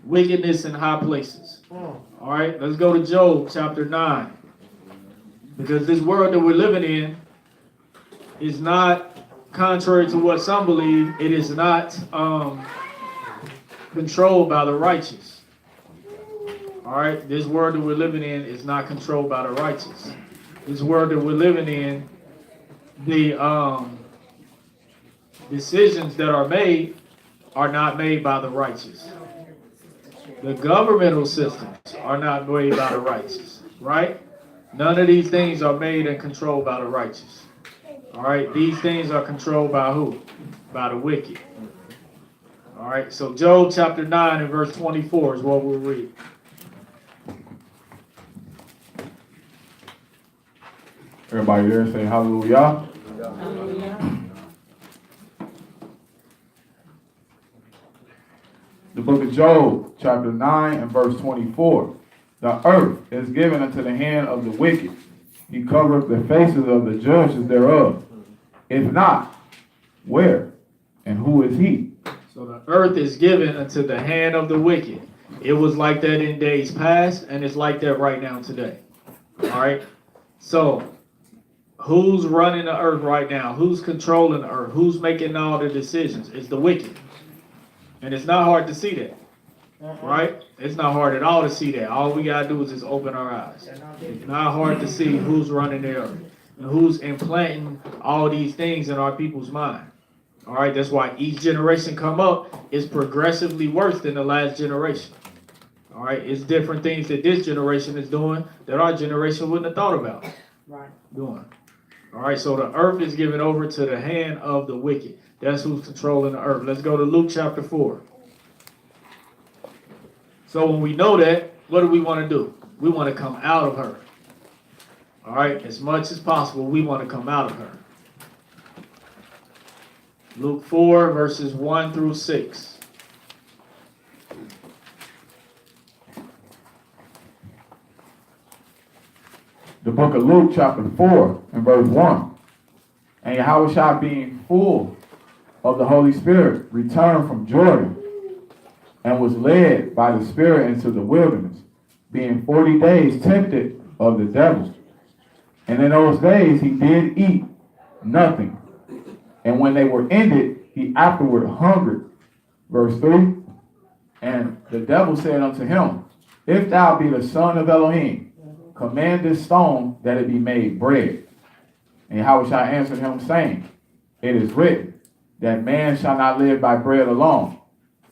Speaker 10: wickedness in high places. All right, let's go to Job chapter 9. Because this world that we're living in is not, contrary to what some believe, it is not controlled by the righteous. All right, this world that we're living in is not controlled by the righteous. This world that we're living in, the decisions that are made are not made by the righteous. The governmental systems are not made by the righteous, right? None of these things are made and controlled by the righteous. All right, these things are controlled by who? By the wicked. All right, so Job chapter 9 and verse 24 is what we'll read.
Speaker 11: Everybody there say hallelujah.
Speaker 3: Hallelujah.
Speaker 11: The book of Job, chapter 9 and verse 24. The earth is given into the hand of the wicked. He covereth the faces of the judges thereof. If not, where and who is he?
Speaker 10: So the earth is given into the hand of the wicked. It was like that in days past, and it's like that right now today. All right? So, who's running the earth right now? Who's controlling the earth? Who's making all the decisions? It's the wicked. And it's not hard to see that. Right? It's not hard at all to see that. All we got to do is just open our eyes. It's not hard to see who's running the earth and who's implanting all these things in our people's mind. All right? That's why each generation come up is progressively worse than the last generation. All right? It's different things that this generation is doing that our generation wouldn't have thought about doing. All right? So the earth is given over to the hand of the wicked. That's who's controlling the earth. Let's go to Luke chapter 4. So when we know that, what do we want to do? We want to come out of her. All right? As much as possible, we want to come out of her. Luke 4, verses 1 through 6.
Speaker 11: The book of Luke, chapter 4 and verse 1. And Yahushua, being full of the Holy Spirit, returned from Jordan and was led by the Spirit into the wilderness, being 40 days tempted of the devil. And in those days he did eat nothing. And when they were ended, he afterward hungered. Verse 3, and the devil said unto him, if thou be the son of Elohim, command this stone that it be made bread. And Yahushua answered him, saying, it is written, that man shall not live by bread alone,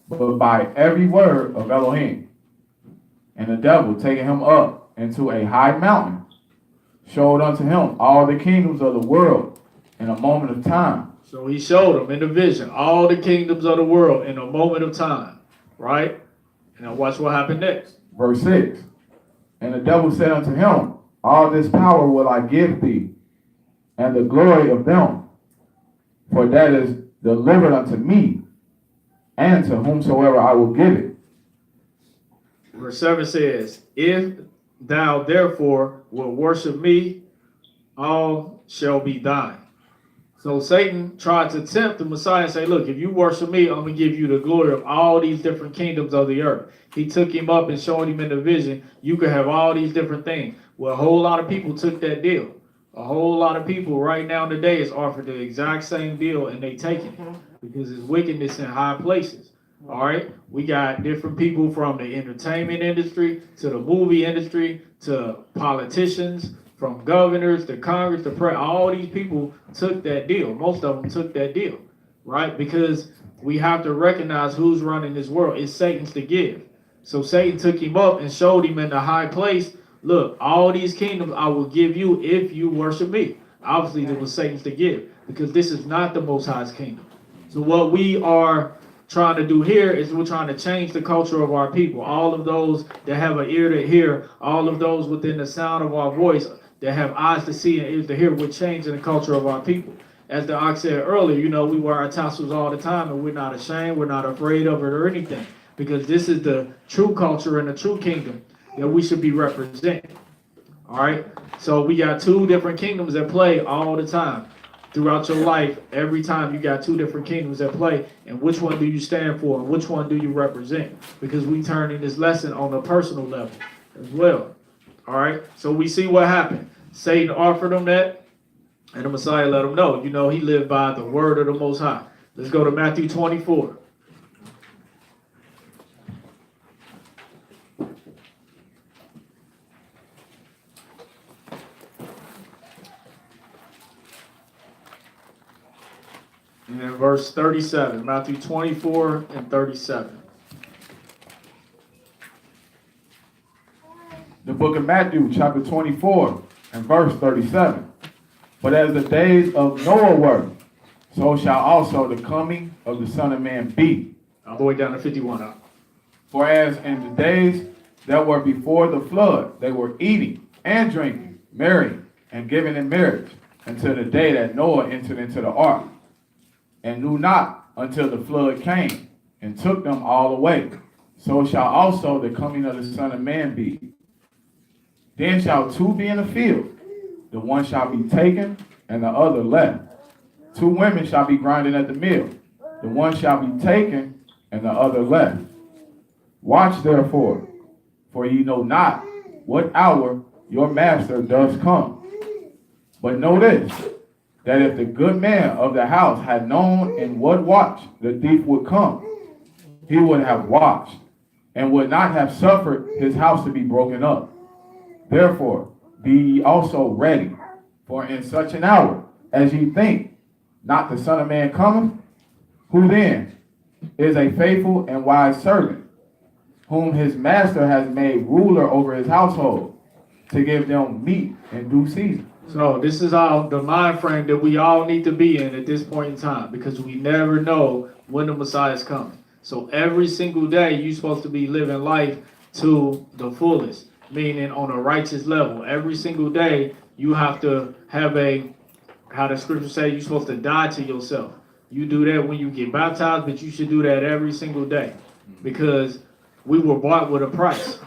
Speaker 11: but by every word of Elohim. And the devil, taking him up into a high mountain, showed unto him all the kingdoms of the world in a moment of time.
Speaker 10: So he showed him in the vision all the kingdoms of the world in a moment of time, right? And now watch what happened next.
Speaker 11: Verse 6, and the devil said unto him, all this power will I give thee, and the glory of them, for that is delivered unto me, and to whomsoever I will give it.
Speaker 10: Verse 7 says, if thou therefore wilt worship me, all shall be thine. So Satan tried to tempt the Messiah and say, look, if you worship me, I'm going to give you the glory of all these different kingdoms of the earth. He took him up and showed him in the vision, you could have all these different things. Well, a whole lot of people took that deal. A whole lot of people right now today is offered the exact same deal, and they take it because it's wickedness in high places. All right, we got different people from the entertainment industry to the movie industry to politicians, from governors to Congress to president. All these people took that deal. Most of them took that deal, right? Because we have to recognize who's running this world. It's Satan's to give. So Satan took him up and showed him in the high place, look, all these kingdoms I will give you if you worship me. Obviously, it was Satan's to give because this is not the Most High's kingdom. So what we are trying to do here is we're trying to change the culture of our people. All of those that have an ear to hear, all of those within the sound of our voice that have eyes to see and ears to hear, we're changing the culture of our people. As the Ox said earlier, you know, we wear our tassels all the time and we're not ashamed, we're not afraid of it or anything, because this is the true culture and the true kingdom that we should be representing. All right, so we got two different kingdoms at play all the time. Throughout your life, every time you got two different kingdoms at play, and which one do you stand for and which one do you represent? Because we turn in this lesson on a personal level as well. All right, so we see what happened. Satan offered him that, and the Messiah let him know, you know, he lived by the word of the Most High. Let's go to Matthew 24. And verse 37, Matthew 24 and 37.
Speaker 11: The book of Matthew, chapter 24, and verse 37. But as the days of Noah were, so shall also the coming of the Son of Man be.
Speaker 10: All the way down to 51 up.
Speaker 11: For as in the days that were before the flood, they were eating and drinking, marrying, and giving in marriage, until the day that Noah entered into the ark, and knew not until the flood came, and took them all away. So shall also the coming of the Son of Man be. Then shall two be in the field, the one shall be taken, and the other left. Two women shall be grinding at the mill, the one shall be taken, and the other left. Watch therefore, for ye know not what hour your master does come. But know this, that if the good man of the house had known in what watch the thief would come, he would have watched, and would not have suffered his house to be broken up. Therefore, be ye also ready, for in such an hour as ye think not the Son of Man cometh. Who then is a faithful and wise servant, whom his master has made ruler over his household, to give them meat in due season?
Speaker 10: So this is the mind frame that we all need to be in at this point in time, because we never know when the Messiah is coming. So every single day you're supposed to be living life to the fullest, meaning on a righteous level. Every single day you have to have how the scripture says, you're supposed to die to yourself. You do that when you get baptized, but you should do that every single day, because we were bought with a price,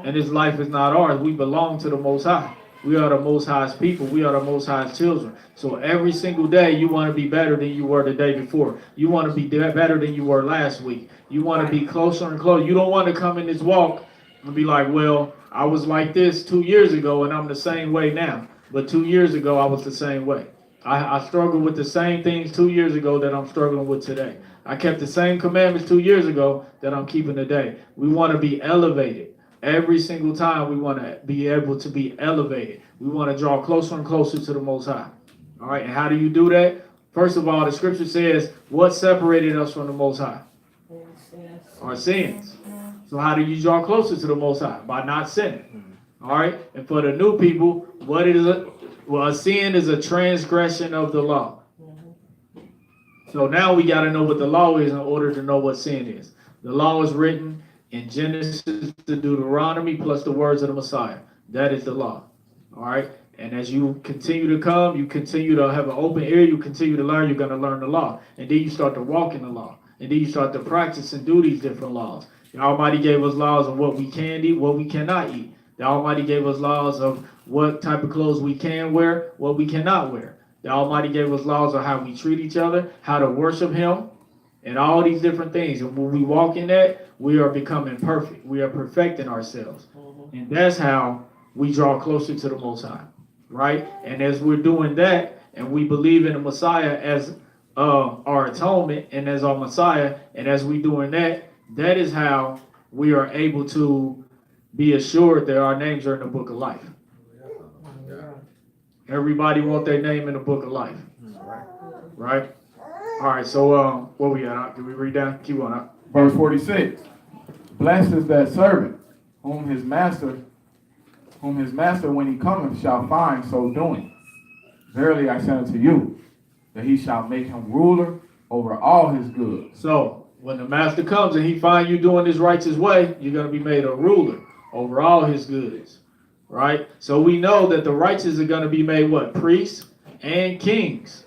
Speaker 10: and this life is not ours. We belong to the Most High. We are the Most High's people. We are the Most High's children. So every single day, you want to be better than you were the day before. You want to be better than you were last week. You want to be closer and closer. You don't want to come in this walk and be like, well, I was like this 2 years ago, and I'm the same way now. But 2 years ago, I was the same way. I struggled with the same things 2 years ago that I'm struggling with today. I kept the same commandments 2 years ago that I'm keeping today. We want to be elevated. Every single time we want to be able to be elevated. We want to draw closer and closer to the Most High. All right, and how do you do that? First of all, the scripture says, what separated us from the Most High? Our sins. So how do you draw closer to the Most High? By not sinning. All right, and for the new people, what is it? Well, a sin is a transgression of the law. So now we got to know what the law is in order to know what sin is. The law is written in Genesis to Deuteronomy plus the words of the Messiah. That is the law. All right. And as you continue to come, you continue to have an open ear, you continue to learn, you're going to learn the law. And then you start to walk in the law. And then you start to practice and do these different laws. The Almighty gave us laws of what we can eat, what we cannot eat. The Almighty gave us laws of what type of clothes we can wear, what we cannot wear. The Almighty gave us laws of how we treat each other, how to worship Him, and all these different things. And when we walk in that, we are becoming perfect. We are perfecting ourselves. And that's how we draw closer to the Most High, right? And as we're doing that, and we believe in the Messiah as our atonement and as our Messiah, and as we doing that, that is how we are able to be assured that our names are in the book of life. Everybody want their name in the book of life. Right? All right, so what we got? Can we read down? Keep on up.
Speaker 11: Verse 46. Blessed is that servant whom his master when he cometh shall find so doing. Verily I say unto you, that he shall make him ruler over all his goods.
Speaker 10: So when the master comes and he find you doing this righteous way, you're going to be made a ruler over all his goods. Right? So we know that the righteous are going to be made what? Priests and kings.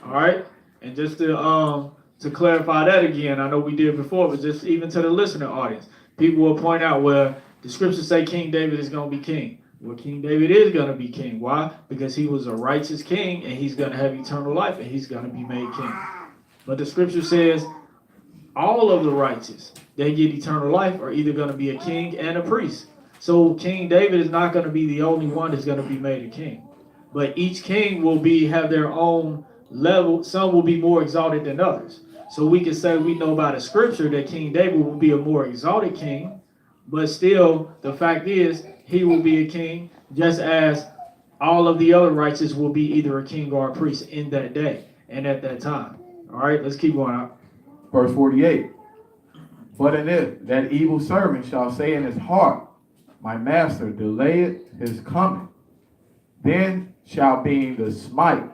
Speaker 10: All right? And just to clarify that again, I know we did before, but just even to the listener audience, people will point out, well, the scriptures say King David is going to be king. Well, King David is going to be king. Why? Because he was a righteous king, and he's going to have eternal life, and he's going to be made king. But the scripture says all of the righteous, they get eternal life, are either going to be a king and a priest. So King David is not going to be the only one that's going to be made a king. But each king will have their own level. Some will be more exalted than others. So we can say we know by the scripture that King David will be a more exalted king. But still, the fact is, he will be a king just as all of the other righteous will be either a king or a priest in that day and at that time. All right, let's keep going out.
Speaker 11: Verse 48. But in it, that evil servant shall say in his heart, my master delayeth his coming. Then shall being the smite,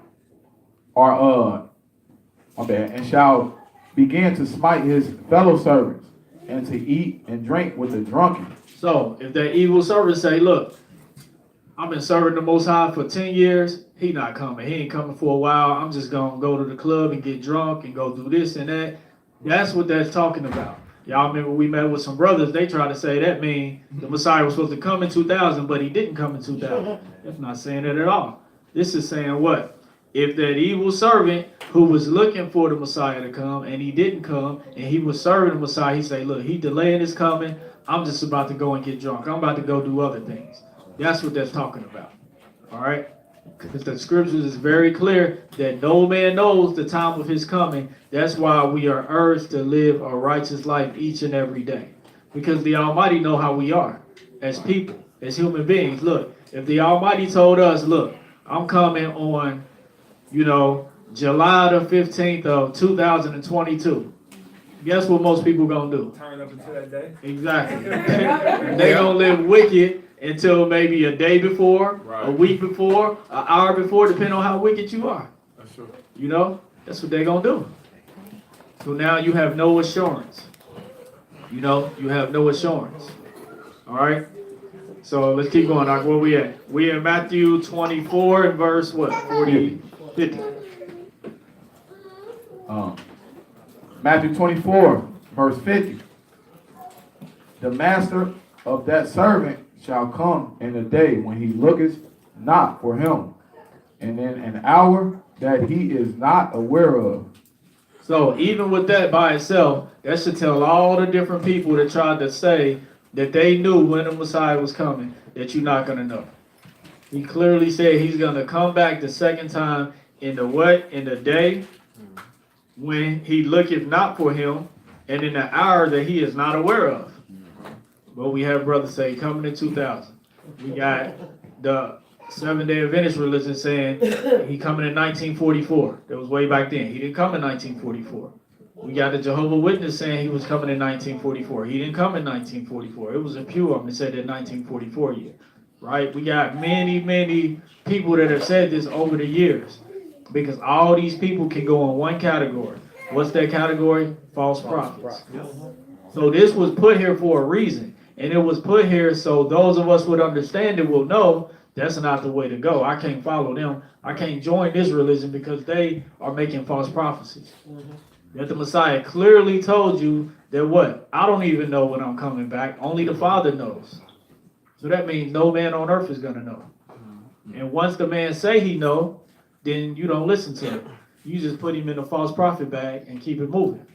Speaker 11: and shall begin to smite his fellow servants, and to eat and drink with the drunken.
Speaker 10: So if that evil servant say, look, I've been serving the Most High for 10 years, he not coming. He ain't coming for a while. I'm just going to go to the club and get drunk and go do this and that. That's what that's talking about. Y'all remember we met with some brothers. They tried to say that mean the Messiah was supposed to come in 2000, but he didn't come in 2000. That's not saying it at all. This is saying what? If that evil servant who was looking for the Messiah to come and he didn't come and he was serving the Messiah, he say, look, he delaying his coming. I'm just about to go and get drunk. I'm about to go do other things. That's what that's talking about. All right? Because the scriptures is very clear that no man knows the time of his coming. That's why we are urged to live a righteous life each and every day. Because the Almighty know how we are as people, as human beings. Look, if the Almighty told us, look, I'm coming on, July the 15th of 2022. Guess what most people gonna do?
Speaker 2: Turn up until that day.
Speaker 10: Exactly. They gonna live wicked until maybe a day before, a week before, an hour before, depending on how wicked you are.
Speaker 11: That's true.
Speaker 10: That's what they gonna do. So now you have no assurance. You have no assurance. All right? So let's keep going. Where we at? We in Matthew 24 and verse what? 50.
Speaker 11: Matthew 24, verse 50. The master of that servant shall come in the day when he looketh not for him, and in an hour that he is not aware of.
Speaker 10: So even with that by itself, that should tell all the different people that tried to say that they knew when the Messiah was coming, that you're not going to know. He clearly said he's going to come back the second time in the what? In the day when he looketh not for him, and in the hour that he is not aware of. But we have brothers say coming in 2000. We got the Seventh-day Adventist religion saying he coming in 1944. That was way back then. He didn't come in 1944. We got the Jehovah's Witness saying he was coming in 1944. He didn't come in 1944. It was a few of them that said that 1944 year. Right? We got many people that have said this over the years. Because all these people can go in one category. What's that category? False prophets. So this was put here for a reason. And it was put here so those of us would understand it will know that's not the way to go. I can't follow them. I can't join this religion because they are making false prophecies. That the Messiah clearly told you that what? I don't even know when I'm coming back. Only the Father knows. So that means no man on earth is going to know. And once the man say he know, then you don't listen to him. You just put him in a false prophet bag and keep it moving.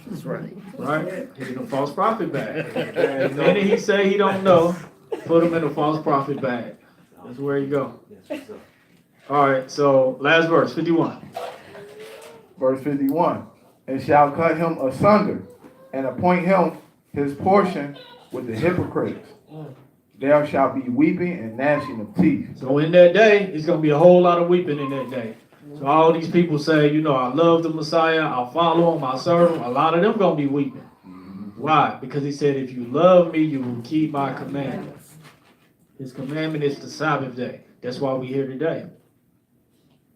Speaker 3: That's right.
Speaker 10: Right? In a false prophet bag. And then he say he don't know, put him in a false prophet bag. That's where you go. All right, so last verse, 51.
Speaker 11: Verse 51. And shall cut him asunder, and appoint him his portion with the hypocrites. There shall be weeping and gnashing of teeth.
Speaker 10: So in that day, it's going to be a whole lot of weeping in that day. So all these people say, you know, I love the Messiah, I'll follow him, I'll serve him. A lot of them going to be weeping. Why? Because he said, if you love me, you will keep my commandments. His commandment is the Sabbath day. That's why we're here today.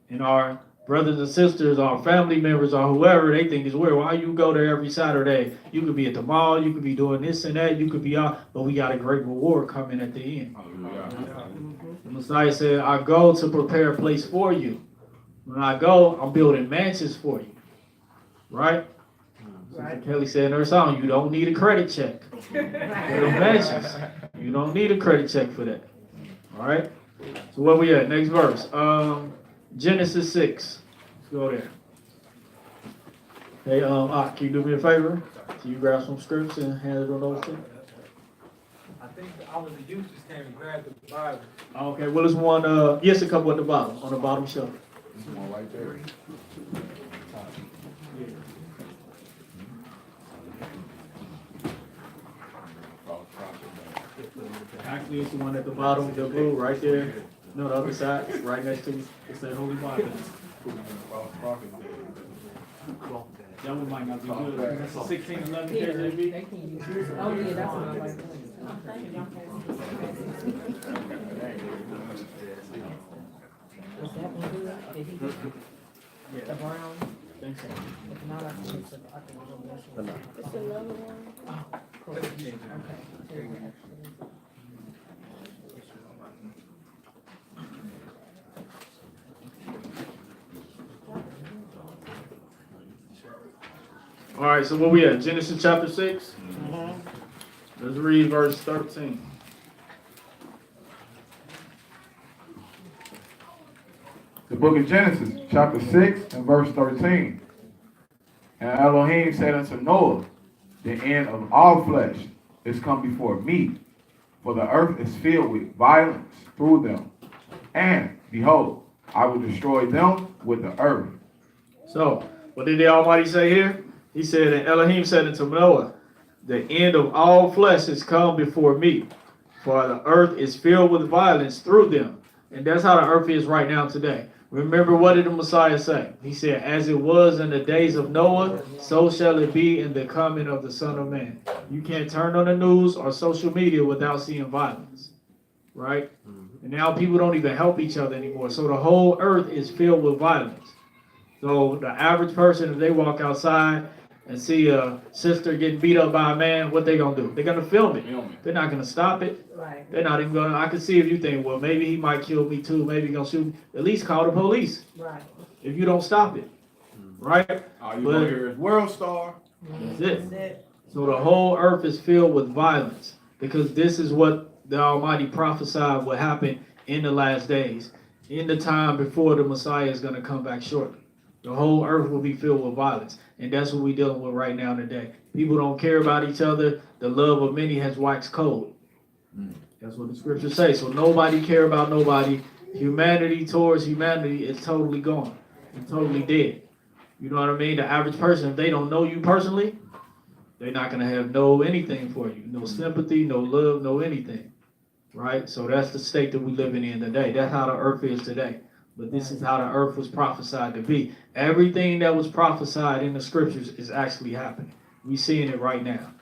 Speaker 10: And our brothers and sisters, our family members, or whoever, they think it's weird. Why you go there every Saturday? You could be at the mall, you could be doing this and that, you could be out, but we got a great reward coming at the end. The Messiah said, I go to prepare a place for you. When I go, I'm building mansions for you. Right? Sister Kelly said in her song, you don't need a credit check for the mansions. You don't need a credit check for that. All right? So where we at? Next verse. Genesis 6. Let's go there. Hey, can you do me a favor? Can you grab some scripts and hand it on those two?
Speaker 2: I think all of the youth just came and grabbed the Bible.
Speaker 10: Okay, well, there's one, yes, a couple at the bottom, on the bottom shelf.
Speaker 11: There's one right there.
Speaker 10: Actually, it's the one at the bottom, the blue, right there. No, the other side, right next to you. It's that Holy Bible. That one might not be good. That's a 1611 KJV.
Speaker 7: Oh, yeah, that's what I like. Was that one good? Did he get the brown?
Speaker 10: I think so.
Speaker 7: If not, I can use it. I can use this one. It's another one. Oh, cool. Okay.
Speaker 10: All right, so where we at? Genesis chapter 6? Let's read verse 13.
Speaker 11: The book of Genesis, chapter 6 and verse 13. And Elohim said unto Noah, the end of all flesh is come before me, for the earth is filled with violence through them. And, behold, I will destroy them with the earth.
Speaker 10: So, what did the Almighty say here? He said, and Elohim said unto Noah, the end of all flesh is come before me, for the earth is filled with violence through them. And that's how the earth is right now today. Remember, what did the Messiah say? He said, as it was in the days of Noah, so shall it be in the coming of the Son of Man. You can't turn on the news or social media without seeing violence, right? And now people don't even help each other anymore. So the whole earth is filled with violence. So the average person, if they walk outside and see a sister getting beat up by a man, what they gonna do? They're gonna film it. They're not gonna stop it.
Speaker 7: Right.
Speaker 10: They're not even gonna. I can see if you think, well, maybe he might kill me too. Maybe he's gonna shoot me. At least call the police.
Speaker 7: Right.
Speaker 10: If you don't stop it, right?
Speaker 8: All you gonna hear is World Star.
Speaker 10: That's it. So the whole earth is filled with violence because this is what the Almighty prophesied would happen in the last days, in the time before the Messiah is going to come back shortly. The whole earth will be filled with violence. And that's what we're dealing with right now today. People don't care about each other. The love of many has waxed cold. That's what the scriptures say. So nobody care about nobody. Humanity towards humanity is totally gone and totally dead. You know what I mean? The average person, if they don't know you personally, they're not going to have no anything for you. No sympathy, no love, no anything. Right? So that's the state that we're living in today. That's how the earth is today. But this is how the earth was prophesied to be. Everything that was prophesied in the scriptures is actually happening. We're seeing it right now.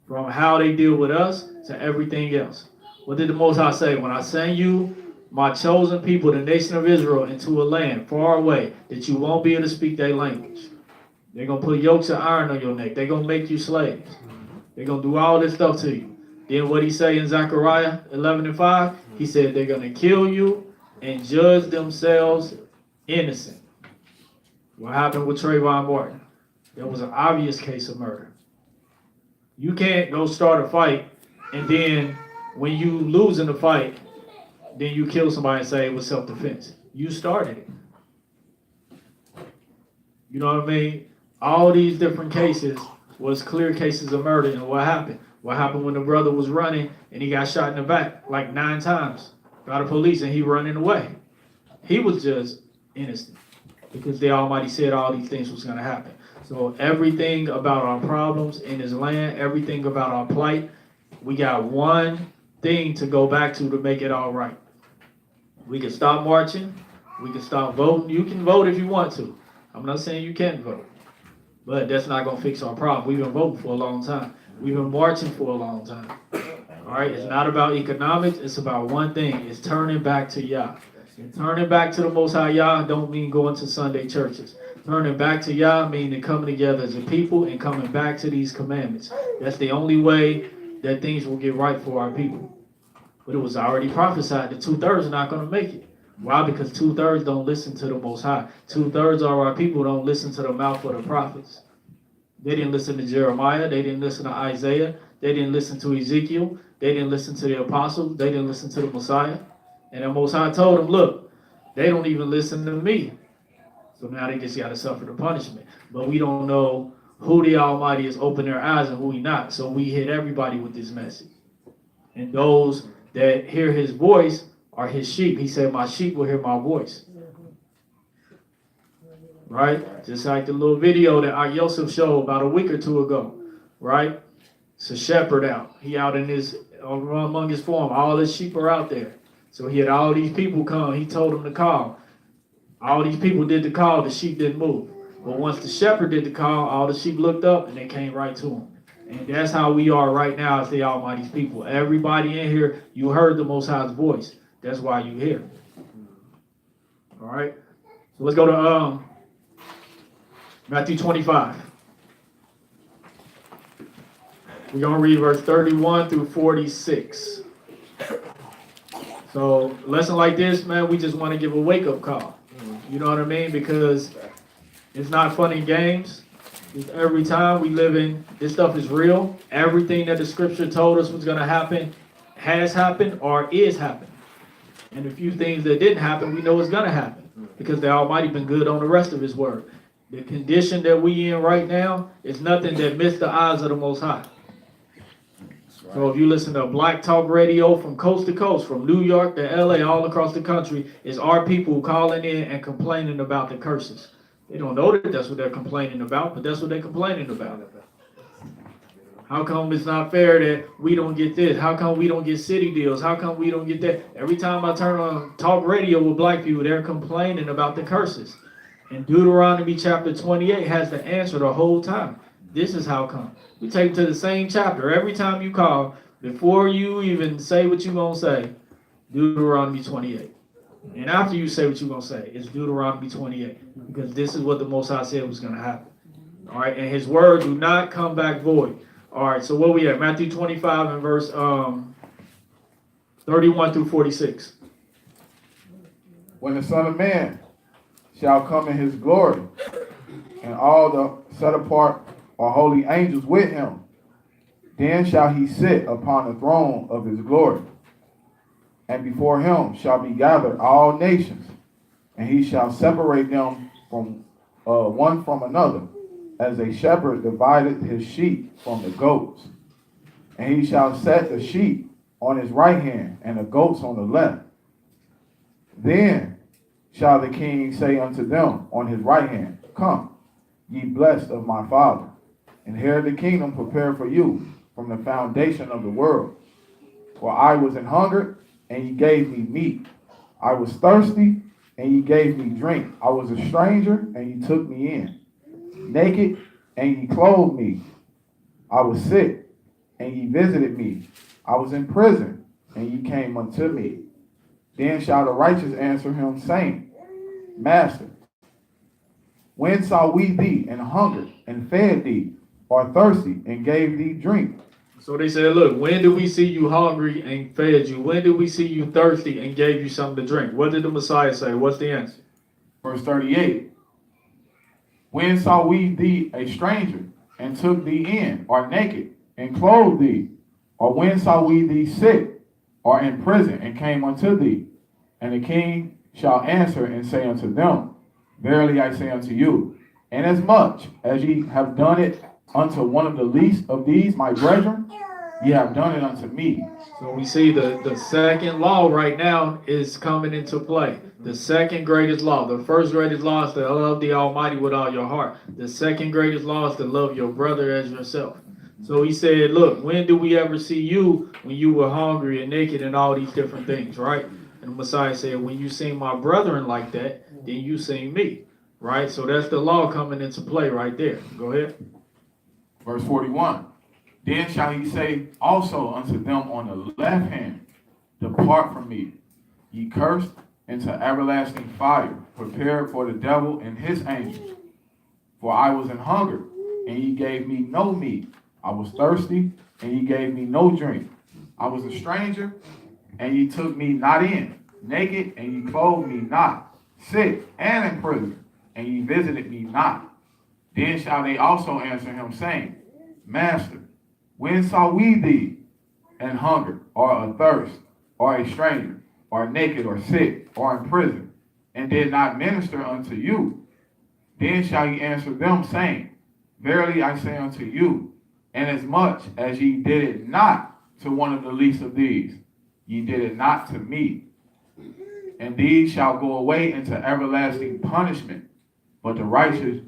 Speaker 10: From how they deal with us to everything else. What did the Most High say? When I send you, my chosen people, the nation of Israel, into a land far away, that you won't be able to speak their language. They're going to put yokes of iron on your neck. They're going to make you slaves. They're going to do all this stuff to you. Then what he say in Zechariah 11:5? He said they're going to kill you and judge themselves innocent. What happened with Trayvon Martin? There was an obvious case of murder. You can't go start a fight and then when you lose in the fight, then you kill somebody and say it was self-defense. You started it. You know what I mean? All these different cases was clear cases of murder. And what happened? What happened when the brother was running and he got shot in the back like 9 times by the police and he running away? He was just innocent because the Almighty said all these things was going to happen. So everything about our problems in this land, everything about our plight, we got one thing to go back to make it all right. We can stop marching. We can stop voting. You can vote if you want to. I'm not saying you can't vote. But that's not going to fix our problem. We've been voting for a long time. We've been marching for a long time. All right? It's not about economics. It's about one thing. It's turning back to Yah. And turning back to the Most High Yah don't mean going to Sunday churches. Turning back to Yah means coming together as a people and coming back to these commandments. That's the only way that things will get right for our people. But it was already prophesied that 2/3 are not going to make it. Why? Because 2/3 don't listen to the Most High. 2/3 of our people don't listen to the mouth of the prophets. They didn't listen to Jeremiah. They didn't listen to Isaiah. They didn't listen to Ezekiel. They didn't listen to the apostles. They didn't listen to the Messiah. And the Most High told them, look, they don't even listen to me. So now they just got to suffer the punishment. But we don't know who the Almighty is opening their eyes and who he not. So we hit everybody with this message. And those that hear his voice are his sheep. He said, my sheep will hear my voice. Right? Just like the little video that Yosef showed about a week or two ago. Right? It's a shepherd out. He out in his, among his farm. All his sheep are out there. So he had all these people come. He told them to call. All these people did the call. The sheep didn't move. But once the shepherd did the call, all the sheep looked up and they came right to him. And that's how we are right now as the Almighty's people. Everybody in here, you heard the Most High's voice. That's why you're here. All right? So let's go to Matthew 25. We're going to read verse 31 through 46. So a lesson like this, man, we just want to give a wake-up call. You know what I mean? Because it's not fun and games. It's every time we live in, this stuff is real. Everything that the scripture told us was going to happen has happened or is happening. And a few things that didn't happen, we know it's going to happen. Because the Almighty been good on the rest of his word. The condition that we in right now is nothing that missed the eyes of the Most High. So if you listen to Black Talk Radio from coast to coast, from New York to LA, all across the country, it's our people calling in and complaining about the curses. They don't know that that's what they're complaining about, but that's what they're complaining about. How come it's not fair that we don't get this? How come we don't get city deals? How come we don't get that? Every time I turn on talk radio with black people, they're complaining about the curses. And Deuteronomy chapter 28 has the answer the whole time. This is how come. We take them to the same chapter. Every time you call, before you even say what you're going to say, Deuteronomy 28. And after you say what you're going to say, it's Deuteronomy 28. Because this is what the Most High said was going to happen. All right, and his word do not come back void. All right, so what we have? Matthew 25 and verse 31 through 46.
Speaker 11: When the Son of Man shall come in his glory, and all the set apart or holy angels with him, then shall he sit upon the throne of his glory. and before him shall be gathered all nations, and he shall separate them from one from another, as a shepherd divided his sheep from the goats. And he shall set the sheep on his right hand, and the goats on the left. Then shall the king say unto them on his right hand, Come, ye blessed of my Father, inherit the kingdom prepared for you from the foundation of the world. For I was an hungered, and ye gave me meat. I was thirsty, and ye gave me drink. I was a stranger, and ye took me in. Naked, and ye clothed me. I was sick, and ye visited me. I was in prison, and ye came unto me. Then shall the righteous answer him, saying, Master, when saw we thee and hungered, and fed thee, or thirsty, and gave thee drink?
Speaker 10: So they said, look, when did we see you hungry and fed you? When did we see you thirsty and gave you something to drink? What did the Messiah say? What's the answer?
Speaker 11: Verse 38. When saw we thee a stranger, and took thee in, or naked, and clothed thee? Or when saw we thee sick, or in prison, and came unto thee? And the king shall answer and say unto them, Verily I say unto you, inasmuch as ye have done it unto one of the least of these my brethren, ye have done it unto me.
Speaker 10: So we see the second law right now is coming into play. The second greatest law. The first greatest law is to love the Almighty with all your heart. The second greatest law is to love your brother as yourself. So he said, look, when do we ever see you when you were hungry and naked and all these different things, right? And the Messiah said, when you seen my brethren like that, then you seen me, right? So that's the law coming into play right there. Go ahead.
Speaker 11: Verse 41. Then shall he say also unto them on the left hand, Depart from me, ye cursed, into everlasting fire, prepared for the devil and his angels. For I was an hunger, and ye gave me no meat. I was thirsty, and ye gave me no drink. I was a stranger, and ye took me not in. Naked, and ye clothed me not. Sick, and in prison, and ye visited me not. Then shall they also answer him, saying, Master, when saw we thee an hunger, or athirst, or a stranger, or naked, or sick, or in prison, and did not minister unto you? Then shall ye answer them, saying, Verily I say unto you, inasmuch as ye did it not to one of the least of these, ye did it not to me. And these shall go away into everlasting punishment, but the righteous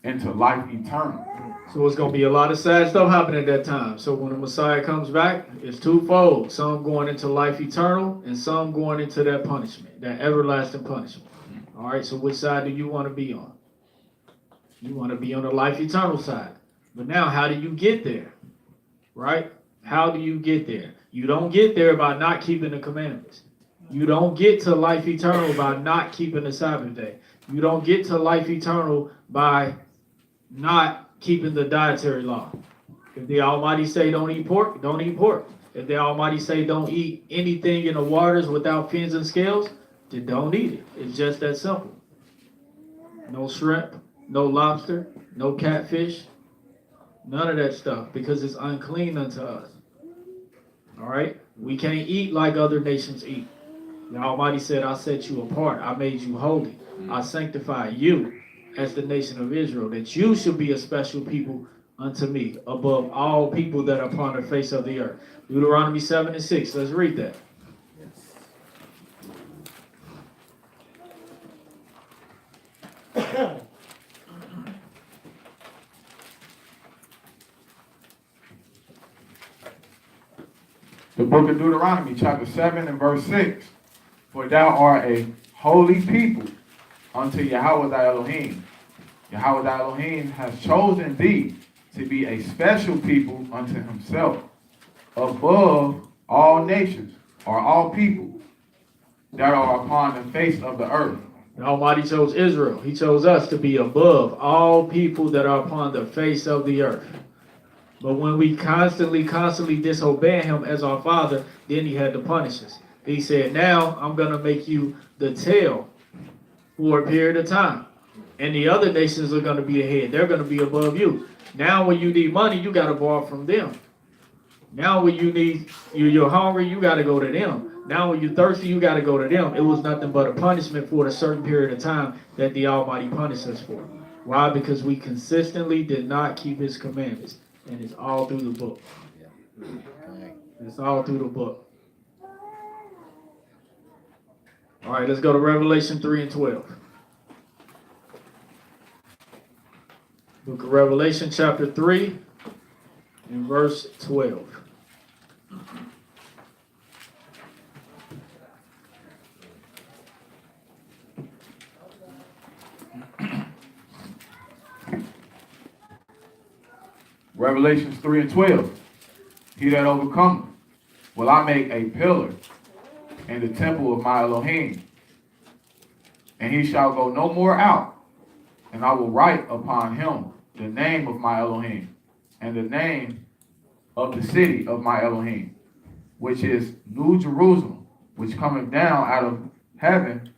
Speaker 11: into life eternal.
Speaker 10: So it's going to be a lot of sad stuff happening at that time. So when the Messiah comes back, it's twofold. Some going into life eternal, and some going into that punishment, that everlasting punishment. All right, so which side do you want to be on? You want to be on the life eternal side. But now, how do you get there? Right? How do you get there? You don't get there by not keeping the commandments. You don't get to life eternal by not keeping the Sabbath day. You don't get to life eternal by not keeping the dietary law. If the Almighty say don't eat pork, don't eat pork. If the Almighty say don't eat anything in the waters without fins and scales, then don't eat it. It's just that simple. No shrimp, no lobster, no catfish, none of that stuff, because it's unclean unto us. All right? We can't eat like other nations eat. The Almighty said, I set you apart. I made you holy. I sanctify you as the nation of Israel, that you should be a special people unto me, above all people that are upon the face of the earth. Deuteronomy 7 and 6. Let's read that.
Speaker 11: The book of Deuteronomy, chapter 7 and verse 6. For thou art a holy people unto Yahweh thy Elohim. Yahweh thy Elohim has chosen thee to be a special people unto himself, above all nations, or all people that are upon the face of the earth.
Speaker 10: The Almighty chose Israel. He chose us to be above all people that are upon the face of the earth. But when we constantly disobey him as our Father, then he had to punish us. He said, now I'm going to make you the tail for a period of time. And the other nations are going to be ahead. They're going to be above you. Now when you need money, you got to borrow from them. Now when you're hungry, you got to go to them. Now when you're thirsty, you got to go to them. It was nothing but a punishment for a certain period of time that the Almighty punished us for. Why? Because we consistently did not keep his commandments. And it's all through the book. It's all through the book. All right, let's go to Revelation 3 and 12. Book of Revelation chapter 3 and verse 12.
Speaker 11: Revelations 3 and 12. He that overcometh will I make a pillar in the temple of my Elohim, and he shall go no more out, and I will write upon him the name of my Elohim, and the name of the city of my Elohim, which is New Jerusalem, which cometh down out of heaven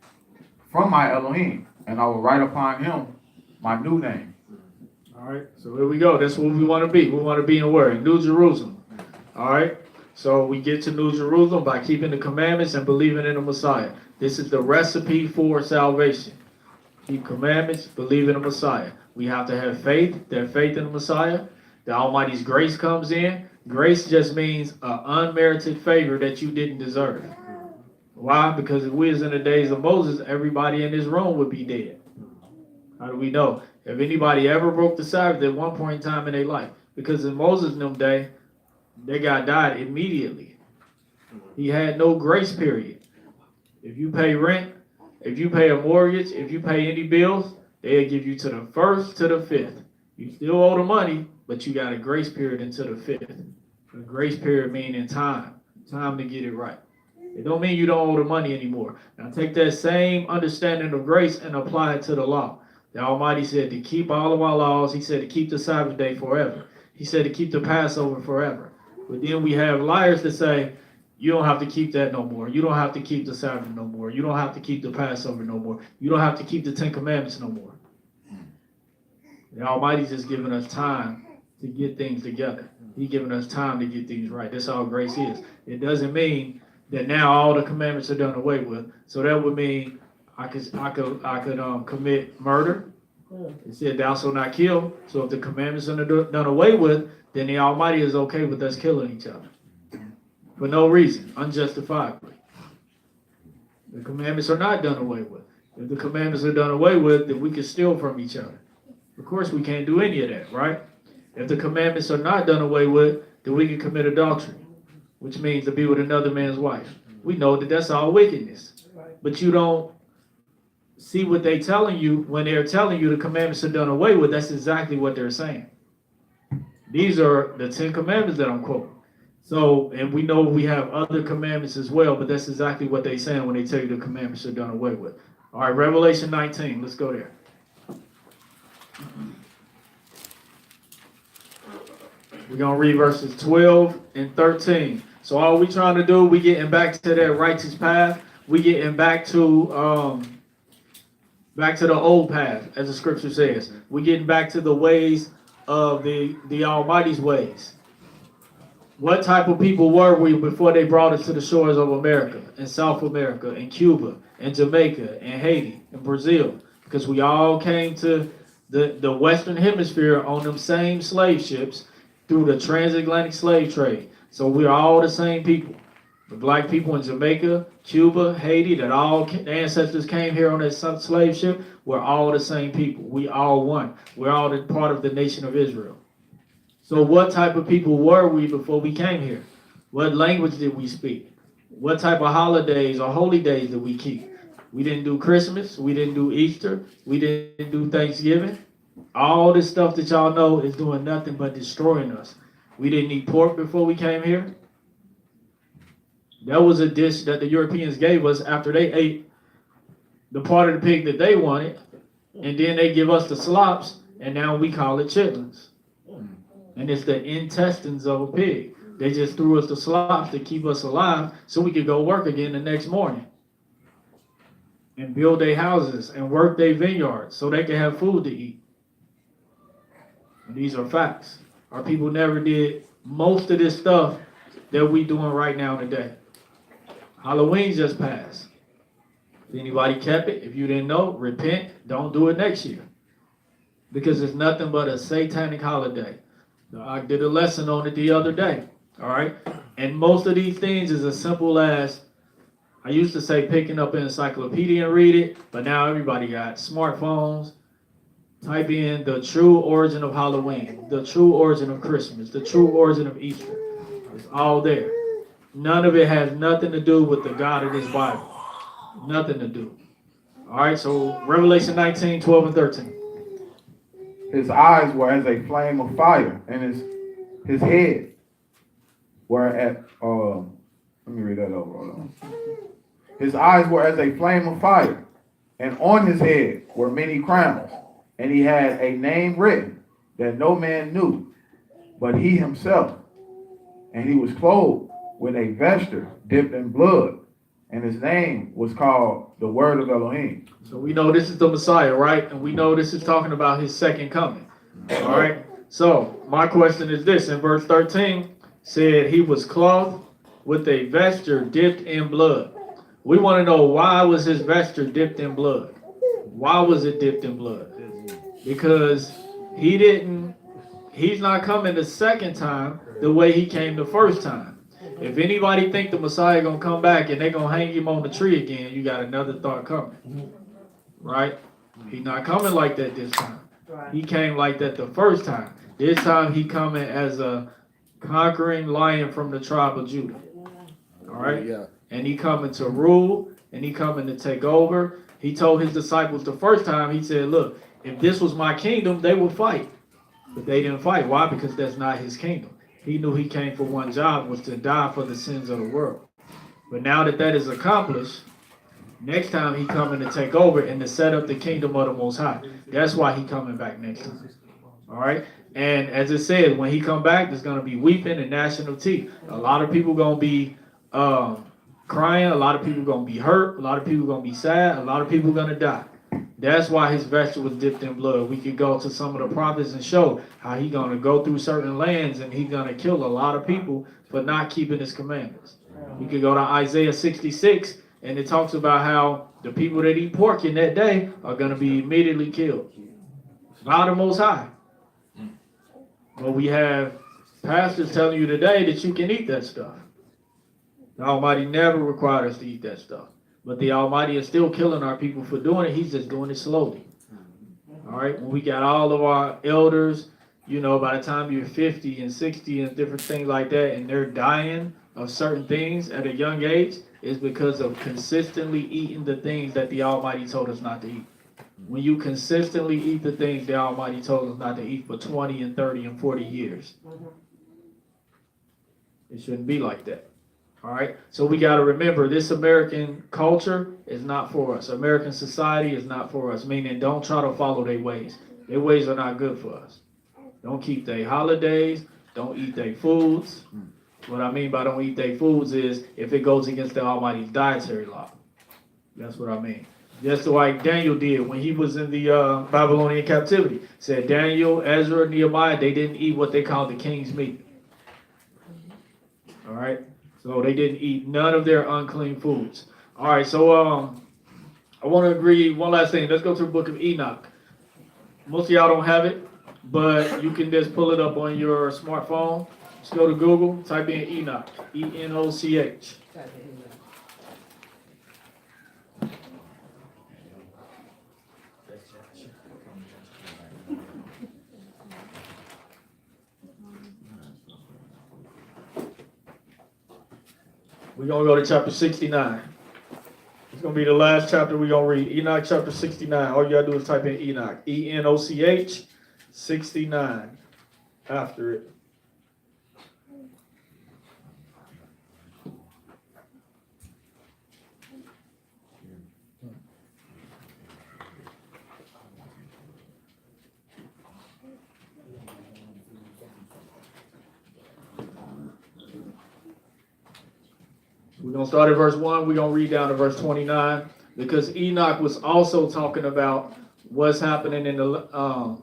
Speaker 11: from my Elohim, and I will write upon him my new name.
Speaker 10: All right, so here we go. That's what we want to be. We want to be in where? In New Jerusalem. All right, so we get to New Jerusalem by keeping the commandments and believing in the Messiah. This is the recipe for salvation. Keep commandments, believe in the Messiah. We have to have faith, that faith in the Messiah. The Almighty's grace comes in. Grace just means an unmerited favor that you didn't deserve. Why? Because if we was in the days of Moses, everybody in this room would be dead. How do we know? If anybody ever broke the Sabbath at one point in time in their life, because in Moses' in them day, they got died immediately. He had no grace period. If you pay rent, if you pay a mortgage, if you pay any bills, they'll give you to the 1st to the 5th. You still owe the money, but you got a grace period until the 5th. The grace period meaning time to get it right. It don't mean you don't owe the money anymore. Now take that same understanding of grace and apply it to the law. The Almighty said to keep all of our laws. He said to keep the Sabbath day forever. He said to keep the Passover forever. But then we have liars that say, you don't have to keep that no more. You don't have to keep the Sabbath no more. You don't have to keep the Passover no more. You don't have to keep the 10 Commandments no more. The Almighty's just giving us time to get things together. He's giving us time to get things right. That's all grace is. It doesn't mean that now all the commandments are done away with. So that would mean I could commit murder. It said thou shalt not kill. So if the commandments are done away with, then the Almighty is okay with us killing each other. For no reason, unjustifiably. The commandments are not done away with. If the commandments are done away with, then we can steal from each other. Of course, we can't do any of that, right? If the commandments are not done away with, then we can commit adultery, which means to be with another man's wife. We know that that's all wickedness. But you don't see what they're telling you when they're telling you the commandments are done away with. That's exactly what they're saying. These are the 10 commandments that I'm quoting. So, and we know we have other commandments as well, but that's exactly what they're saying when they tell you the commandments are done away with. All right, Revelation 19. Let's go there. We're going to read verses 12 and 13. So all we trying to do, we getting back to that righteous path. We getting back to the old path, as the scripture says. We getting back to the ways of the Almighty's ways. What type of people were we before they brought us to the shores of America, and South America, and Cuba, and Jamaica, and Haiti, and Brazil? Because we all came to the Western Hemisphere on them same slave ships through the transatlantic slave trade. So we're all the same people. The black people in Jamaica, Cuba, Haiti, that all the ancestors came here on that slave ship, we're all the same people. We all one. We're all part of the nation of Israel. So what type of people were we before we came here? What language did we speak? What type of holidays or holy days did we keep? We didn't do Christmas. We didn't do Easter. We didn't do Thanksgiving. All this stuff that y'all know is doing nothing but destroying us. We didn't eat pork before we came here. That was a dish that the Europeans gave us after they ate the part of the pig that they wanted. And then they give us the slops, and now we call it chitlins. And it's the intestines of a pig. They just threw us the slops to keep us alive so we could go work again the next morning. And build their houses and work their vineyards so they could have food to eat. And these are facts. Our people never did most of this stuff that we doing right now today. Halloween just passed. If anybody kept it, if you didn't know, repent. Don't do it next year. Because it's nothing but a satanic holiday. I did a lesson on it the other day. All right? And most of these things is as simple as, I used to say picking up an encyclopedia and read it, but now everybody got smartphones. Type in the true origin of Halloween, the true origin of Christmas, the true origin of Easter. It's all there. None of it has nothing to do with the God of this Bible. Nothing to do. All right, so Revelation 19, 12, and 13.
Speaker 11: His eyes were as a flame of fire, and his head were at let me read that over. Hold on. His eyes were as a flame of fire, and on his head were many crowns, and he had a name written that no man knew, but he himself. And he was clothed with a vesture dipped in blood, and his name was called the Word of Elohim.
Speaker 10: So we know this is the Messiah, right? And we know this is talking about his second coming. All right? So my question is this. In verse 13, said he was clothed with a vesture dipped in blood. We want to know, why was his vesture dipped in blood? Why was it dipped in blood? Because he's not coming the second time the way he came the first time. If anybody think the Messiah gonna come back and they gonna hang him on the tree again, you got another thought coming. Right? He's not coming like that this time. He came like that the first time. This time he coming as a conquering lion from the tribe of Judah. All right? Yeah. And he coming to rule, and he coming to take over. He told his disciples the first time, he said, look, if this was my kingdom, they would fight. But they didn't fight. Why? Because that's not his kingdom. He knew he came for one job, was to die for the sins of the world. But now that that is accomplished, next time he coming to take over and to set up the kingdom of the Most High. That's why he coming back next time. All right? And as it said, when he come back, there's going to be weeping and gnashing of teeth. A lot of people going to be crying. A lot of people going to be hurt. A lot of people going to be sad. A lot of people going to die. That's why his vesture was dipped in blood. We could go to some of the prophets and show how he's going to go through certain lands and he's going to kill a lot of people for not keeping his commandments. We could go to Isaiah 66, and it talks about how the people that eat pork in that day are going to be immediately killed. By the Most High. But we have pastors telling you today that you can eat that stuff. The Almighty never required us to eat that stuff. But the Almighty is still killing our people for doing it. He's just doing it slowly. All right? When we got all of our elders, you know, by the time you're 50 and 60 and different things like that, and they're dying of certain things at a young age, is because of consistently eating the things that the Almighty told us not to eat. When you consistently eat the things the Almighty told us not to eat for 20 and 30 and 40 years, it shouldn't be like that. All right? So we got to remember, this American culture is not for us. American society is not for us, meaning don't try to follow their ways. Their ways are not good for us. Don't keep their holidays. Don't eat their foods. What I mean by don't eat their foods is if it goes against the Almighty's dietary law. That's what I mean. Just like Daniel did when he was in the Babylonian captivity. Said Daniel, Ezra, Nehemiah, they didn't eat what they called the king's meat. All right? So they didn't eat none of their unclean foods. All right, so I want to agree one last thing. Let's go to the book of Enoch. Most of y'all don't have it, but you can just pull it up on your smartphone. Just go to Google, type in Enoch, E-N-O-C-H. We're going to go to chapter 69. It's going to be the last chapter we're going to read. Enoch chapter 69. All you got to do is type in Enoch. E-N-O-C-H 69 after it. We're going to start at verse 1. We're going to read down to verse 29 because Enoch was also talking about what's happening in the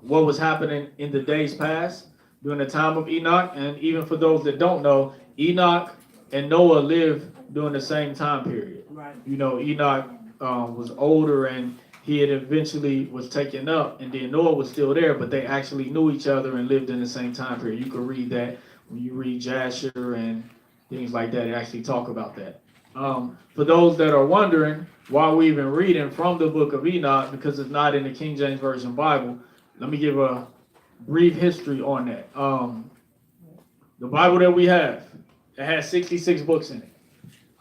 Speaker 10: what was happening in the days past during the time of Enoch. And even for those that don't know, Enoch and Noah lived during the same time period.
Speaker 3: Right.
Speaker 10: You know, Enoch was older and he had eventually was taken up, and then Noah was still there, but they actually knew each other and lived in the same time period. You can read that when you read Jasher and things like that. They actually talk about that. For those that are wondering why we even reading from the book of Enoch, because it's not in the King James Version Bible, let me give a brief history on that. The Bible that we have, it has 66 books in it.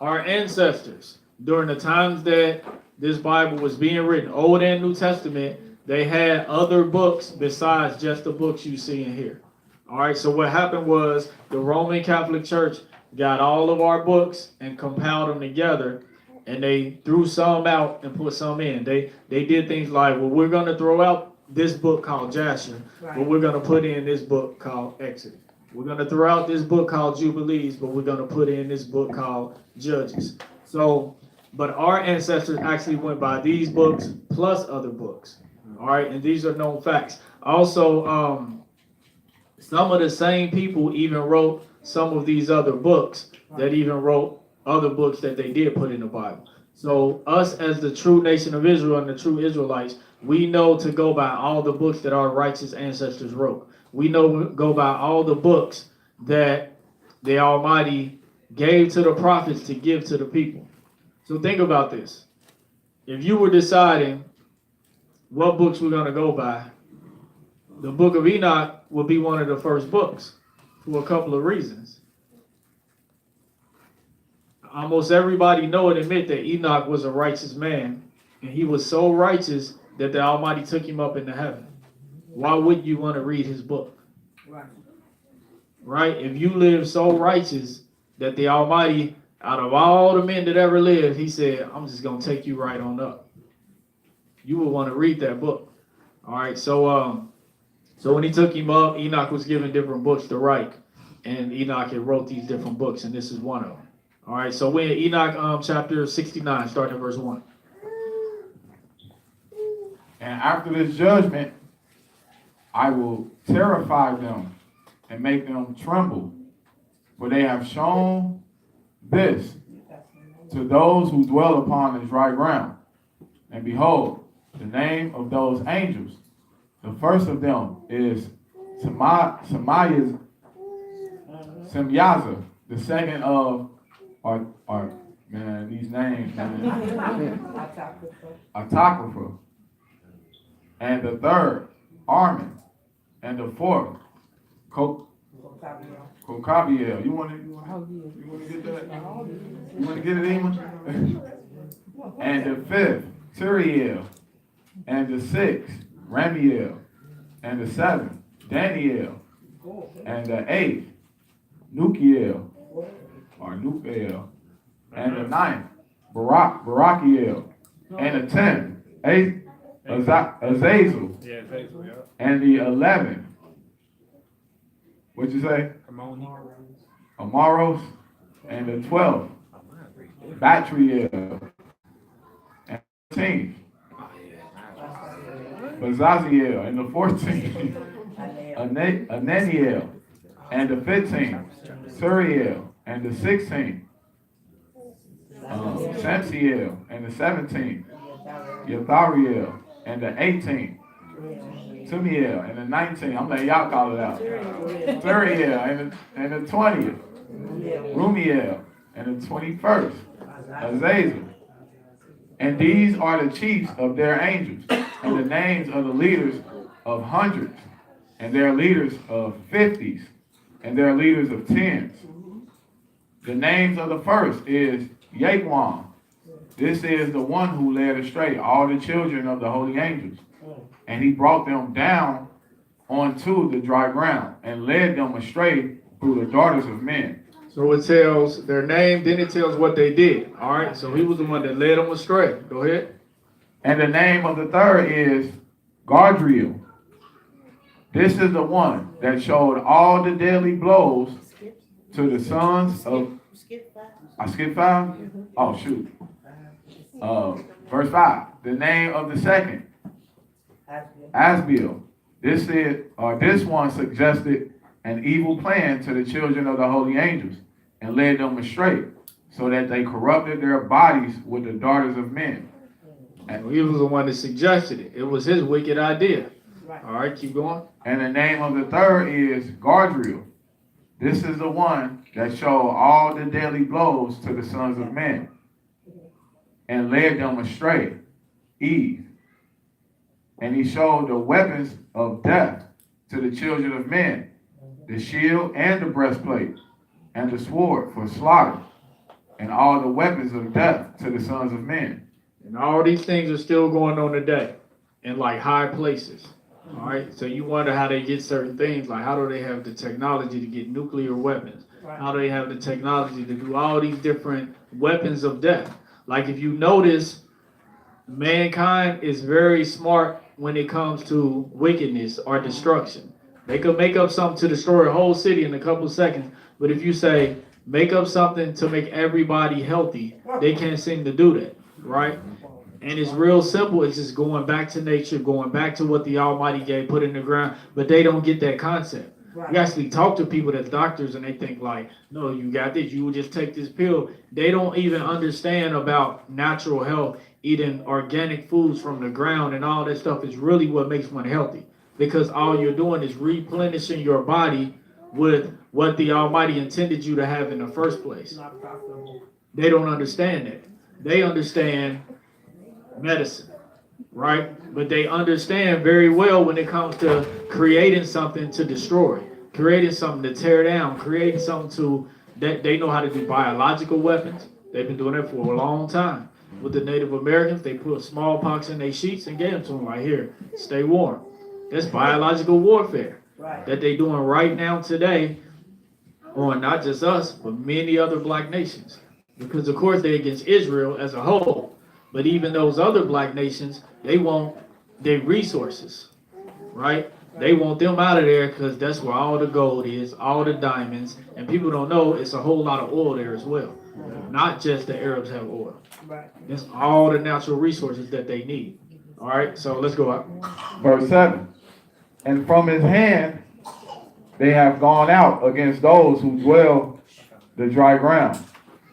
Speaker 10: Our ancestors, during the times that this Bible was being written, Old and New Testament, they had other books besides just the books you see in here. All right, so what happened was the Roman Catholic Church got all of our books and compiled them together, and they threw some out and put some in. They did things like, well, we're going to throw out this book called Jasher, but we're going to put in this book called Exodus. We're going to throw out this book called Jubilees, but we're going to put in this book called Judges. So, but our ancestors actually went by these books plus other books. All right, and these are known facts. Also, some of the same people even wrote some of these other books that even wrote other books that they did put in the Bible. So us as the true nation of Israel and the true Israelites, we know to go by all the books that our righteous ancestors wrote. We know to go by all the books that the Almighty gave to the prophets to give to the people. So think about this. If you were deciding what books we're going to go by, the book of Enoch will be one of the first books for a couple of reasons. Almost everybody know and admit that Enoch was a righteous man, and he was so righteous that the Almighty took him up into heaven. Why wouldn't you want to read his book?
Speaker 3: Right.
Speaker 10: Right? If you live so righteous that the Almighty, out of all the men that ever lived, he said, I'm just going to take you right on up. You would want to read that book. All right, so when he took him up, Enoch was given different books to write, and Enoch had wrote these different books, and this is one of them. All right, so we're in Enoch chapter 69, starting at verse 1.
Speaker 11: And after this judgment, I will terrify them and make them tremble, for they have shown this to those who dwell upon the dry ground. And behold, the name of those angels, the first of them is Semyaza, the second of man, these names, man. Autographer. And the third, Armin. And the fourth, Kokabiel. You want to get that? You want to get it, Eamon? And the fifth, Turiel. And the sixth, Ramiel. And the seventh, Daniel. And the eighth, Nukiel. Or Nukiel. And the ninth, Barakiel. And the 10th, Azazel.
Speaker 2: Yeah, Azazel, yeah.
Speaker 11: And the 11th, what'd you say? Amaros. And the 12th, Batriel. And the 13th, Bazaziel. And the 14th, Ananiel. And the 15th, Suriel. And the 16th, Samsiel. And the 17th, Yathariel. And the 18th, Tumiel. And the 19th, I'm letting y'all call it out. Turiel. And the 20th, Rumiel. And the 21st, Azazel. And these are the chiefs of their angels, and the names of the leaders of hundreds, and their leaders of 50s, and their leaders of 10s. The names of the first is Yaquam. This is the one who led astray all the children of the holy angels. And he brought them down onto the dry ground and led them astray through the daughters of men.
Speaker 10: So it tells their name, then it tells what they did. All right, so he was the one that led them astray. Go ahead.
Speaker 11: And the name of the third is Gardriel. This is the one that showed all the deadly blows to the sons of... I skipped 5? Oh, shoot. Verse 5. The name of the second, Asbiel. This one suggested an evil plan to the children of the holy angels and led them astray, so that they corrupted their bodies with the daughters of men.
Speaker 10: And he was the one that suggested it. It was his wicked idea.
Speaker 3: Right.
Speaker 10: All right, keep going.
Speaker 11: And the name of the third is Gardriel. This is the one that showed all the deadly blows to the sons of men and led them astray, Eve. And he showed the weapons of death to the children of men, the shield and the breastplate, and the sword for slaughter, and all the weapons of death to the sons of men.
Speaker 10: And all these things are still going on today in like high places. All right, so you wonder how they get certain things, like how do they have the technology to get nuclear weapons? How do they have the technology to do all these different weapons of death? Like if you notice, mankind is very smart when it comes to wickedness or destruction. They could make up something to destroy a whole city in a couple seconds, but if you say, make up something to make everybody healthy, they can't seem to do that, right? And it's real simple. It's just going back to nature, going back to what the Almighty gave, put in the ground, but they don't get that concept. You actually talk to people that's doctors and they think like, no, you got this, you will just take this pill. They don't even understand about natural health, eating organic foods from the ground and all that stuff is really what makes one healthy. Because all you're doing is replenishing your body with what the Almighty intended you to have in the first place. They don't understand that. They understand medicine, right? But they understand very well when it comes to creating something to destroy, creating something to tear down, creating something to, that they know how to do biological weapons. They've been doing that for a long time. With the Native Americans, they put smallpox in their sheets and gave them to them right here. Stay warm. That's biological warfare that they're doing right now today on not just us, but many other black nations. Because of course they're against Israel as a whole. But even those other black nations, they want their resources, right? They want them out of there because that's where all the gold is, all the diamonds, and people don't know it's a whole lot of oil there as well. Not just the Arabs have oil. It's all the natural resources that they need. All right, so let's go up.
Speaker 11: Verse 7. And from his hand they have gone out against those who dwell the dry ground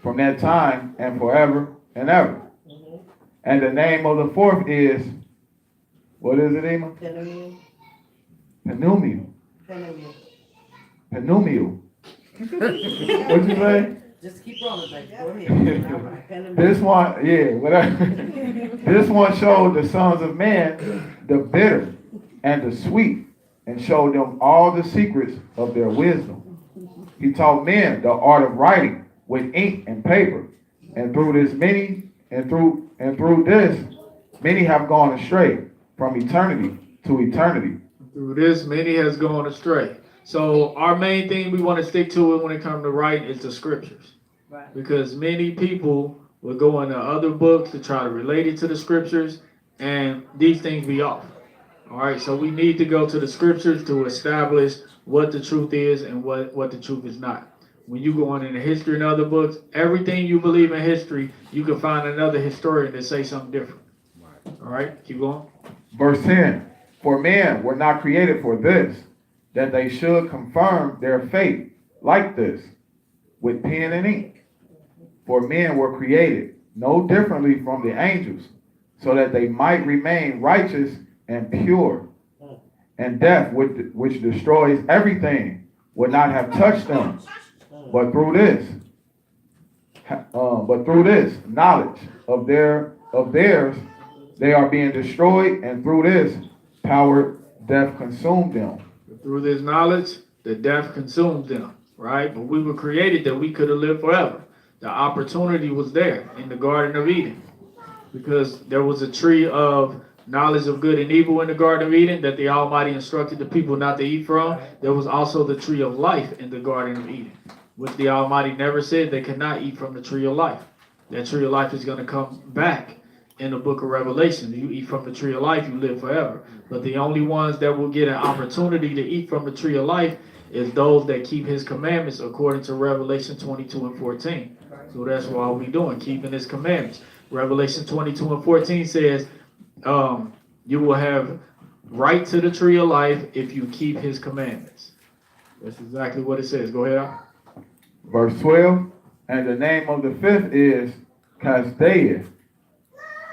Speaker 11: from that time and forever and ever. And the name of the fourth is, what is it, Emma? Penumiel. Penumiel. What'd you say?
Speaker 3: Just keep rolling, baby. Go ahead.
Speaker 11: This one, yeah, whatever. This one showed the sons of man the bitter and the sweet, and showed them all the secrets of their wisdom. He taught men the art of writing with ink and paper, and through this many have gone astray from eternity to eternity.
Speaker 10: Through this, many has gone astray. So our main thing we want to stick to it when it comes to writing is the scriptures. Right. Because many people will go into other books to try to relate it to the scriptures, and these things be off. All right, so we need to go to the scriptures to establish what the truth is and what the truth is not. When you go on into history and other books, everything you believe in history, you can find another historian that say something different. All right, keep going.
Speaker 11: Verse 10. For men were not created for this, that they should confirm their faith like this, with pen and ink. For men were created no differently from the angels, so that they might remain righteous and pure. And death, which destroys everything, would not have touched them. But through this knowledge of theirs, they are being destroyed, and through this power, death consumed them.
Speaker 10: Through this knowledge, the death consumed them, right? But we were created that we could have lived forever. The opportunity was there in the Garden of Eden, because there was a tree of knowledge of good and evil in the Garden of Eden that the Almighty instructed the people not to eat from. There was also the tree of life in the Garden of Eden, which the Almighty never said they could not eat from the tree of life. That tree of life is going to come back in the book of Revelation. You eat from the tree of life, you live forever. But the only ones that will get an opportunity to eat from the tree of life is those that keep his commandments according to Revelation 22 and 14. So that's what I'll be doing, keeping his commandments. Revelation 22 and 14 says, you will have right to the tree of life if you keep his commandments. That's exactly what it says. Go ahead.
Speaker 11: Verse 12, and the name of the fifth is Casdea.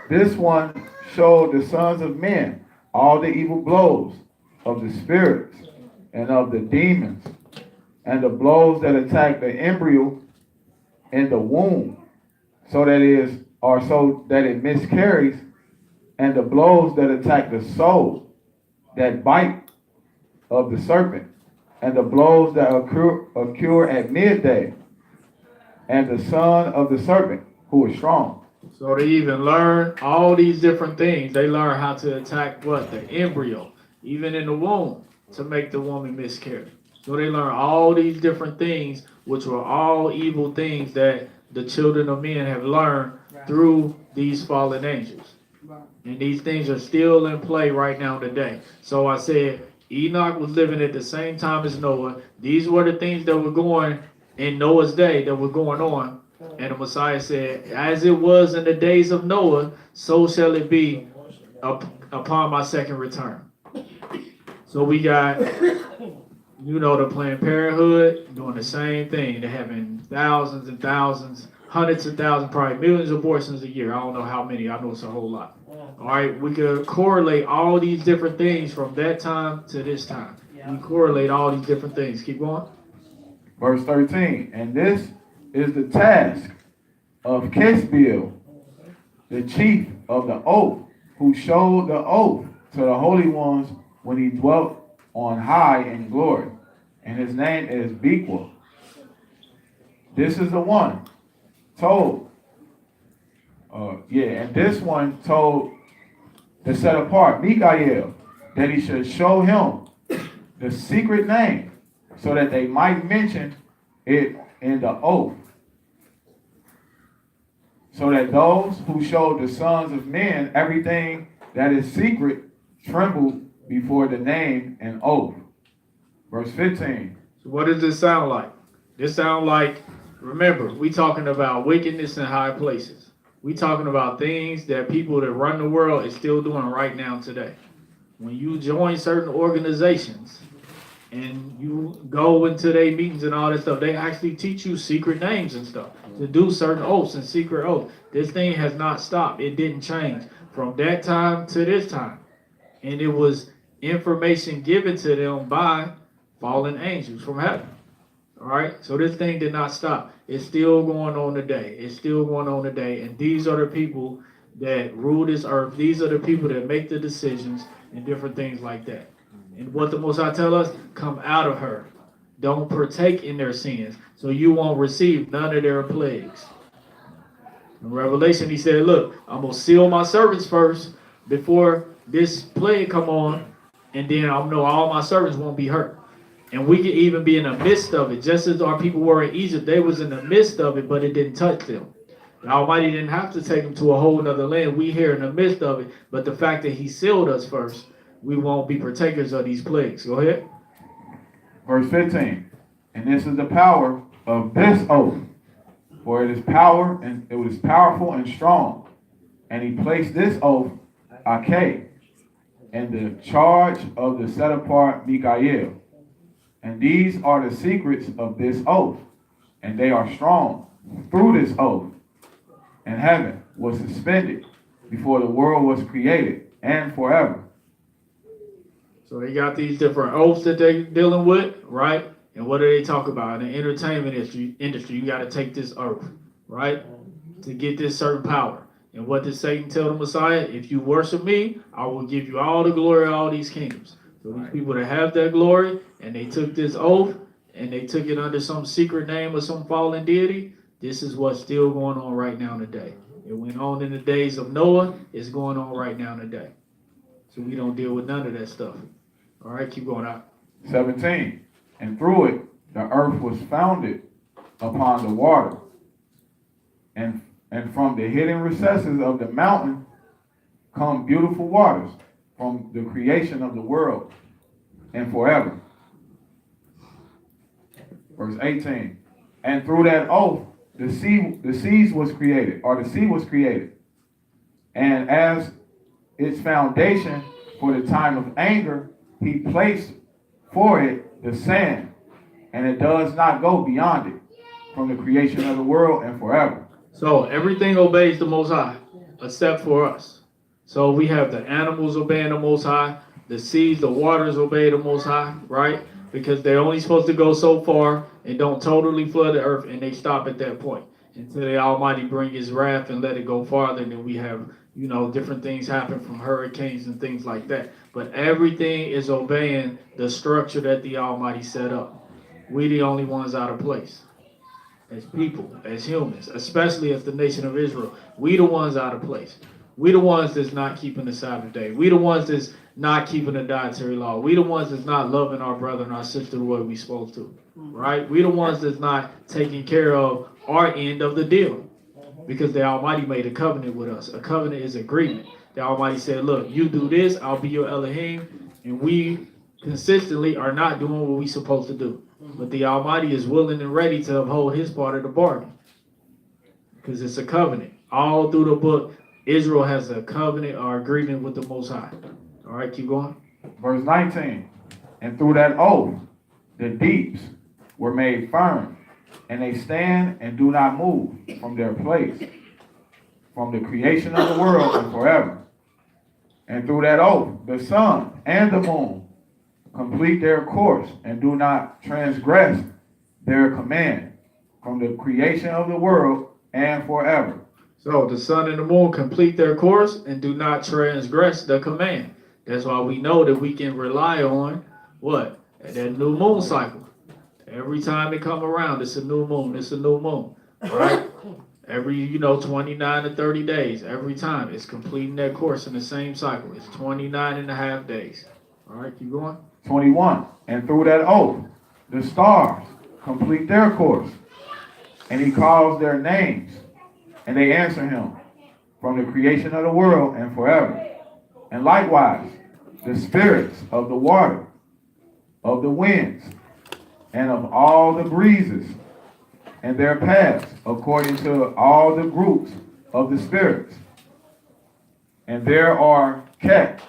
Speaker 11: This one showed the sons of men all the evil blows of the spirits and of the demons, and the blows that attack the embryo in the womb, so that it miscarries, and the blows that attack the soul, that bite of the serpent, and the blows that occur at midday, and the son of the serpent, who is strong.
Speaker 10: So they even learn all these different things. They learn how to attack what? The embryo, even in the womb, to make the woman miscarry. So they learn all these different things, which were all evil things that the children of men have learned through these fallen angels. And these things are still in play right now today. So I said, Enoch was living at the same time as Noah. These were the things that were going in Noah's day that were going on. And the Messiah said, as it was in the days of Noah, so shall it be upon my second return. So we got, the Planned Parenthood doing the same thing. They're having thousands and thousands, hundreds of thousands, probably millions of abortions a year. I don't know how many. I know it's a whole lot. All right, we could correlate all these different things from that time to this time. We correlate all these different things. Keep going.
Speaker 11: Verse 13, and this is the task of Kisbiel, the chief of the oath, who showed the oath to the holy ones when he dwelt on high in glory. And his name is Bequah. This is the one told. And this one told to set apart Mikael, that he should show him the secret name, so that they might mention it in the oath, so that those who showed the sons of men everything that is secret tremble before the name and oath. Verse 15.
Speaker 10: So what does this sound like? This sound like, remember, we talking about wickedness in high places. We talking about things that people that run the world is still doing right now today. When you join certain organizations and you go into their meetings and all that stuff, they actually teach you secret names and stuff to do certain oaths and secret oaths. This thing has not stopped. It didn't change from that time to this time. And it was information given to them by fallen angels from heaven. All right, so this thing did not stop. It's still going on today. It's still going on today. And these are the people that rule this earth. These are the people that make the decisions and different things like that. And what the Most High tell us, come out of her. Don't partake in their sins, so you won't receive none of their plagues. In Revelation, he said, look, I'm going to seal my servants first before this plague come on, and then I'll know all my servants won't be hurt. And we could even be in the midst of it, just as our people were in Egypt. They was in the midst of it, but it didn't touch them. The Almighty didn't have to take them to a whole other land. We here in the midst of it, but the fact that he sealed us first, we won't be partakers of these plagues. Go ahead.
Speaker 11: Verse 15, and this is the power of this oath, for it is power and it was powerful and strong. And he placed this oath, Akeh, in the charge of the set apart Mikael. And these are the secrets of this oath, and they are strong through this oath. And heaven was suspended before the world was created and forever.
Speaker 10: So they got these different oaths that they're dealing with, right? And what do they talk about? In the entertainment industry, you got to take this oath, right? To get this certain power. And what did Satan tell the Messiah? If you worship me, I will give you all the glory of all these kingdoms. So these people that have that glory, and they took this oath, and they took it under some secret name of some fallen deity, this is what's still going on right now today. It went on in the days of Noah. It's going on right now today. So we don't deal with none of that stuff. All right, keep going out.
Speaker 11: 17, and through it the earth was founded upon the water, and from the hidden recesses of the mountain come beautiful waters from the creation of the world and forever. Verse 18, and through that oath the sea was created, and as its foundation for the time of anger, he placed for it the sand, and it does not go beyond it. from the creation of the world and forever.
Speaker 10: So everything obeys the Most High, except for us. So we have the animals obeying the Most High, the seas, the waters obey the Most High, right? Because they're only supposed to go so far and don't totally flood the earth, and they stop at that point until the Almighty bring His wrath and let it go farther. And then we have, different things happen from hurricanes and things like that. But everything is obeying the structure that the Almighty set up. We the only ones out of place. As people, as humans, especially as the nation of Israel, we the ones out of place. We the ones that's not keeping the Sabbath day. We the ones that's not keeping the dietary law. We the ones that's not loving our brother and our sister the way we supposed to, right? We the ones that's not taking care of our end of the deal, because the Almighty made a covenant with us. A covenant is agreement. The Almighty said, look, you do this, I'll be your Elohim, and we consistently are not doing what we supposed to do. But the Almighty is willing and ready to uphold His part of the bargain, because it's a covenant. All through the book, Israel has a covenant or agreement with the Most High. All right, keep going.
Speaker 11: Verse 19, and through that oath, the deeps were made firm, and they stand and do not move from their place, from the creation of the world and forever. And through that oath, the sun and the moon complete their course and do not transgress their command from the creation of the world and forever.
Speaker 10: So the sun and the moon complete their course and do not transgress the command. That's why we know that we can rely on what? That new moon cycle. Every time it come around, it's a new moon, it's a new moon, right? Every, 29 to 30 days, every time it's completing that course in the same cycle. It's 29 and a half days. All right, keep going.
Speaker 11: 21, and through that oath, the stars complete their course, and He calls their names, and they answer Him from the creation of the world and forever. And likewise, the spirits of the water, of the winds, and of all the breezes, and their paths, according to all the groups of the spirits. And there are kept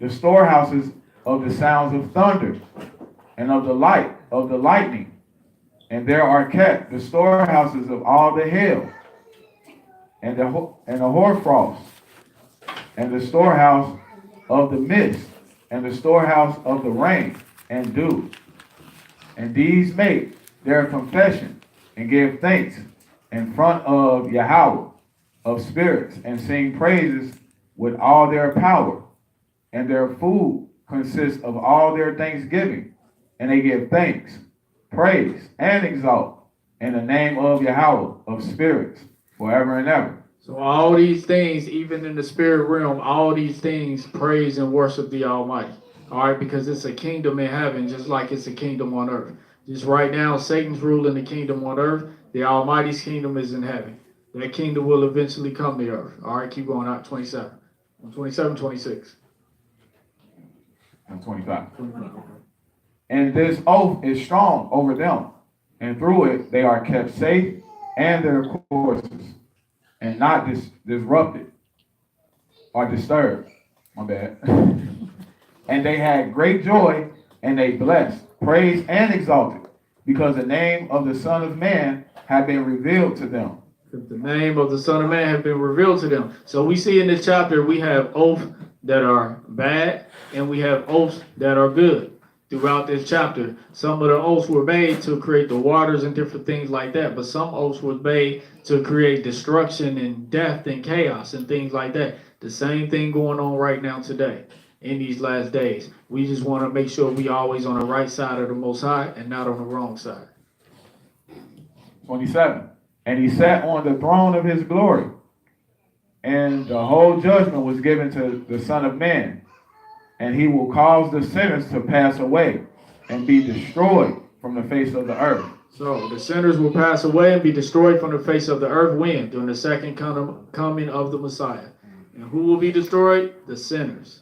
Speaker 11: the storehouses of the sounds of thunder, and of the light of the lightning. And there are kept the storehouses of all the hail, and the hoarfrost, and the storehouse of the mist, and the storehouse of the rain and dew. And these make their confession and give thanks in front of Yahweh of spirits, and sing praises with all their power. And their food consists of all their thanksgiving, and they give thanks, praise, and exalt in the name of Yahweh of spirits forever and ever.
Speaker 10: So all these things, even in the spirit realm, all these things praise and worship the Almighty. All right, because it's a kingdom in heaven, just like it's a kingdom on earth. Just right now, Satan's ruling the kingdom on earth. The Almighty's kingdom is in heaven. That kingdom will eventually come to earth. All right, keep going out. 27. 27, 26.
Speaker 11: And 25. And this oath is strong over them, and through it they are kept safe and their courses, and not disrupted or disturbed. My bad. And they had great joy, and they blessed, praised, and exalted, because the name of the Son of Man had been revealed to them.
Speaker 10: The name of the Son of Man had been revealed to them. So we see in this chapter, we have oaths that are bad, and we have oaths that are good. Throughout this chapter, some of the oaths were made to create the waters and different things like that, but some oaths were made to create destruction and death and chaos and things like that. The same thing going on right now today in these last days. We just want to make sure we always on the right side of the Most High and not on the wrong side.
Speaker 11: 27. And He sat on the throne of His glory, and the whole judgment was given to the Son of Man. And He will cause the sinners to pass away and be destroyed from the face of the earth.
Speaker 10: So the sinners will pass away and be destroyed from the face of the earth when? During the second coming of the Messiah. And who will be destroyed? The sinners.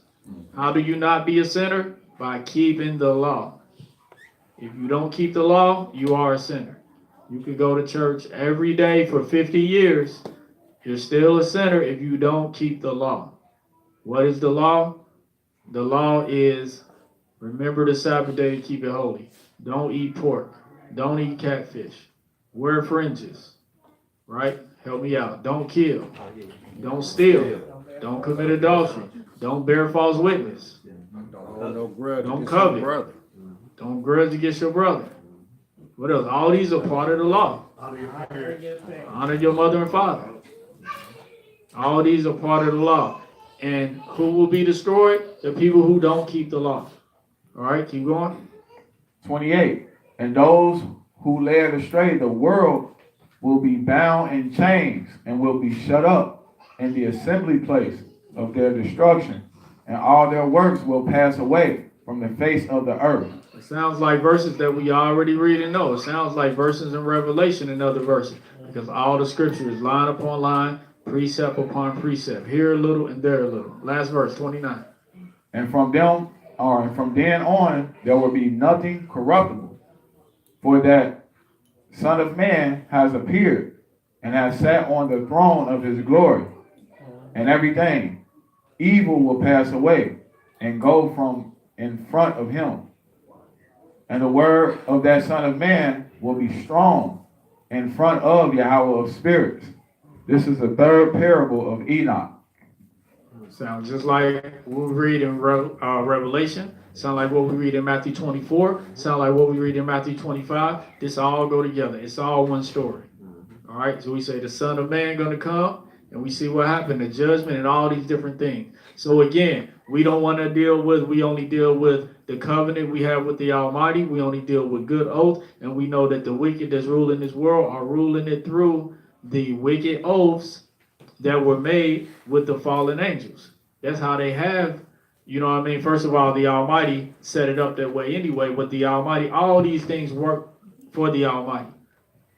Speaker 10: How do you not be a sinner? By keeping the law. If you don't keep the law, you are a sinner. You can go to church every day for 50 years. You're still a sinner if you don't keep the law. What is the law? The law is remember the Sabbath day to keep it holy. Don't eat pork. Don't eat catfish. wear fringes, right? Help me out. Don't kill. Don't steal. Don't commit adultery. Don't bear false witness. Don't covet. Don't grudge against your brother. What else? All these are part of the law. Honor your mother and father. All these are part of the law. And who will be destroyed? The people who don't keep the law. All right, keep going.
Speaker 11: 28. And those who led astray the world will be bound in chains and will be shut up in the assembly place of their destruction, and all their works will pass away from the face of the earth.
Speaker 10: It sounds like verses that we already read and know. It sounds like verses in Revelation and other verses, because all the scripture is line upon line, precept upon precept, here a little and there a little. Last verse, 29.
Speaker 11: And from then on, there will be nothing corruptible, for that Son of Man has appeared and has sat on the throne of his glory, and everything evil will pass away and go from in front of him. And the word of that Son of Man will be strong in front of Yahweh of spirits. This is the third parable of Enoch.
Speaker 10: Sounds just like what we read in Revelation. Sound like what we read in Matthew 24. Sound like what we read in Matthew 25. This all go together. It's all one story. All right. So we say the Son of Man going to come, and we see what happened, the judgment and all these different things. So again, we don't want to we only deal with the covenant we have with the Almighty. We only deal with good oath. And we know that the wicked that's ruling this world are ruling it through the wicked oaths that were made with the fallen angels. That's how they have, you know what I mean? First of all, the Almighty set it up that way anyway, but the Almighty, all these things work for the Almighty.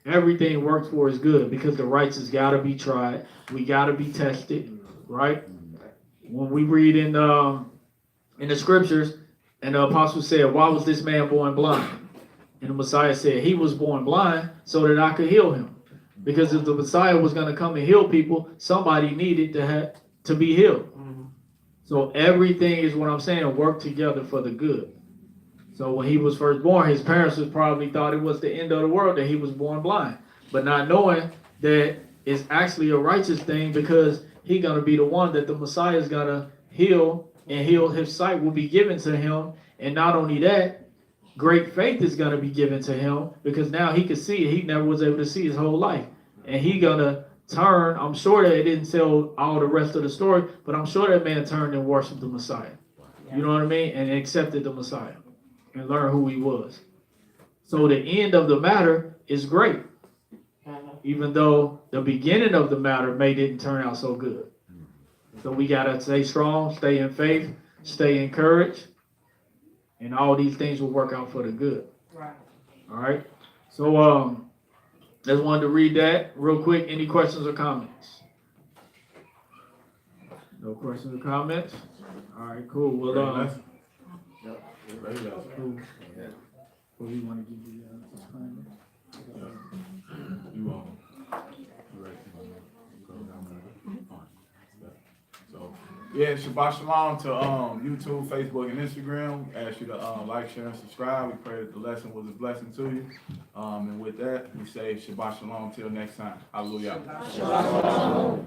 Speaker 10: Everything works for his good, because the righteous got to be tried. We got to be tested, right? When we read in the scriptures, and the apostle said, why was this man born blind? And the Messiah said, he was born blind so that I could heal him. Because if the Messiah was going to come and heal people, somebody needed to be healed. So everything is what I'm saying, work together for the good. So when he was first born, his parents probably thought it was the end of the world that he was born blind. But not knowing that it's actually a righteous thing, because he's going to be the one that the Messiah is going to heal, and heal his sight will be given to him. And not only that, great faith is going to be given to him, because now he can see it. He never was able to see his whole life. And he going to turn. I'm sure that it didn't tell all the rest of the story, but I'm sure that man turned and worshiped the Messiah. You know what I mean? And accepted the Messiah and learned who he was. So the end of the matter is great, even though the beginning of the matter didn't turn out so good. So we got to stay strong, stay in faith, stay encouraged, and all these things will work out for the good.
Speaker 3: Right.
Speaker 10: All right. So just wanted to read that real quick. Any questions or comments? No questions or comments? All right, cool. Well, cool. Well, we want to give you disclaimer.
Speaker 11: Yeah, Shabbat Shalom to YouTube, Facebook, and Instagram. Ask you to like, share, and subscribe. We pray that the lesson was a blessing to you. And with that, we say Shabbat Shalom till next time. Hallelujah.
Speaker 3: Shabbat Shalom.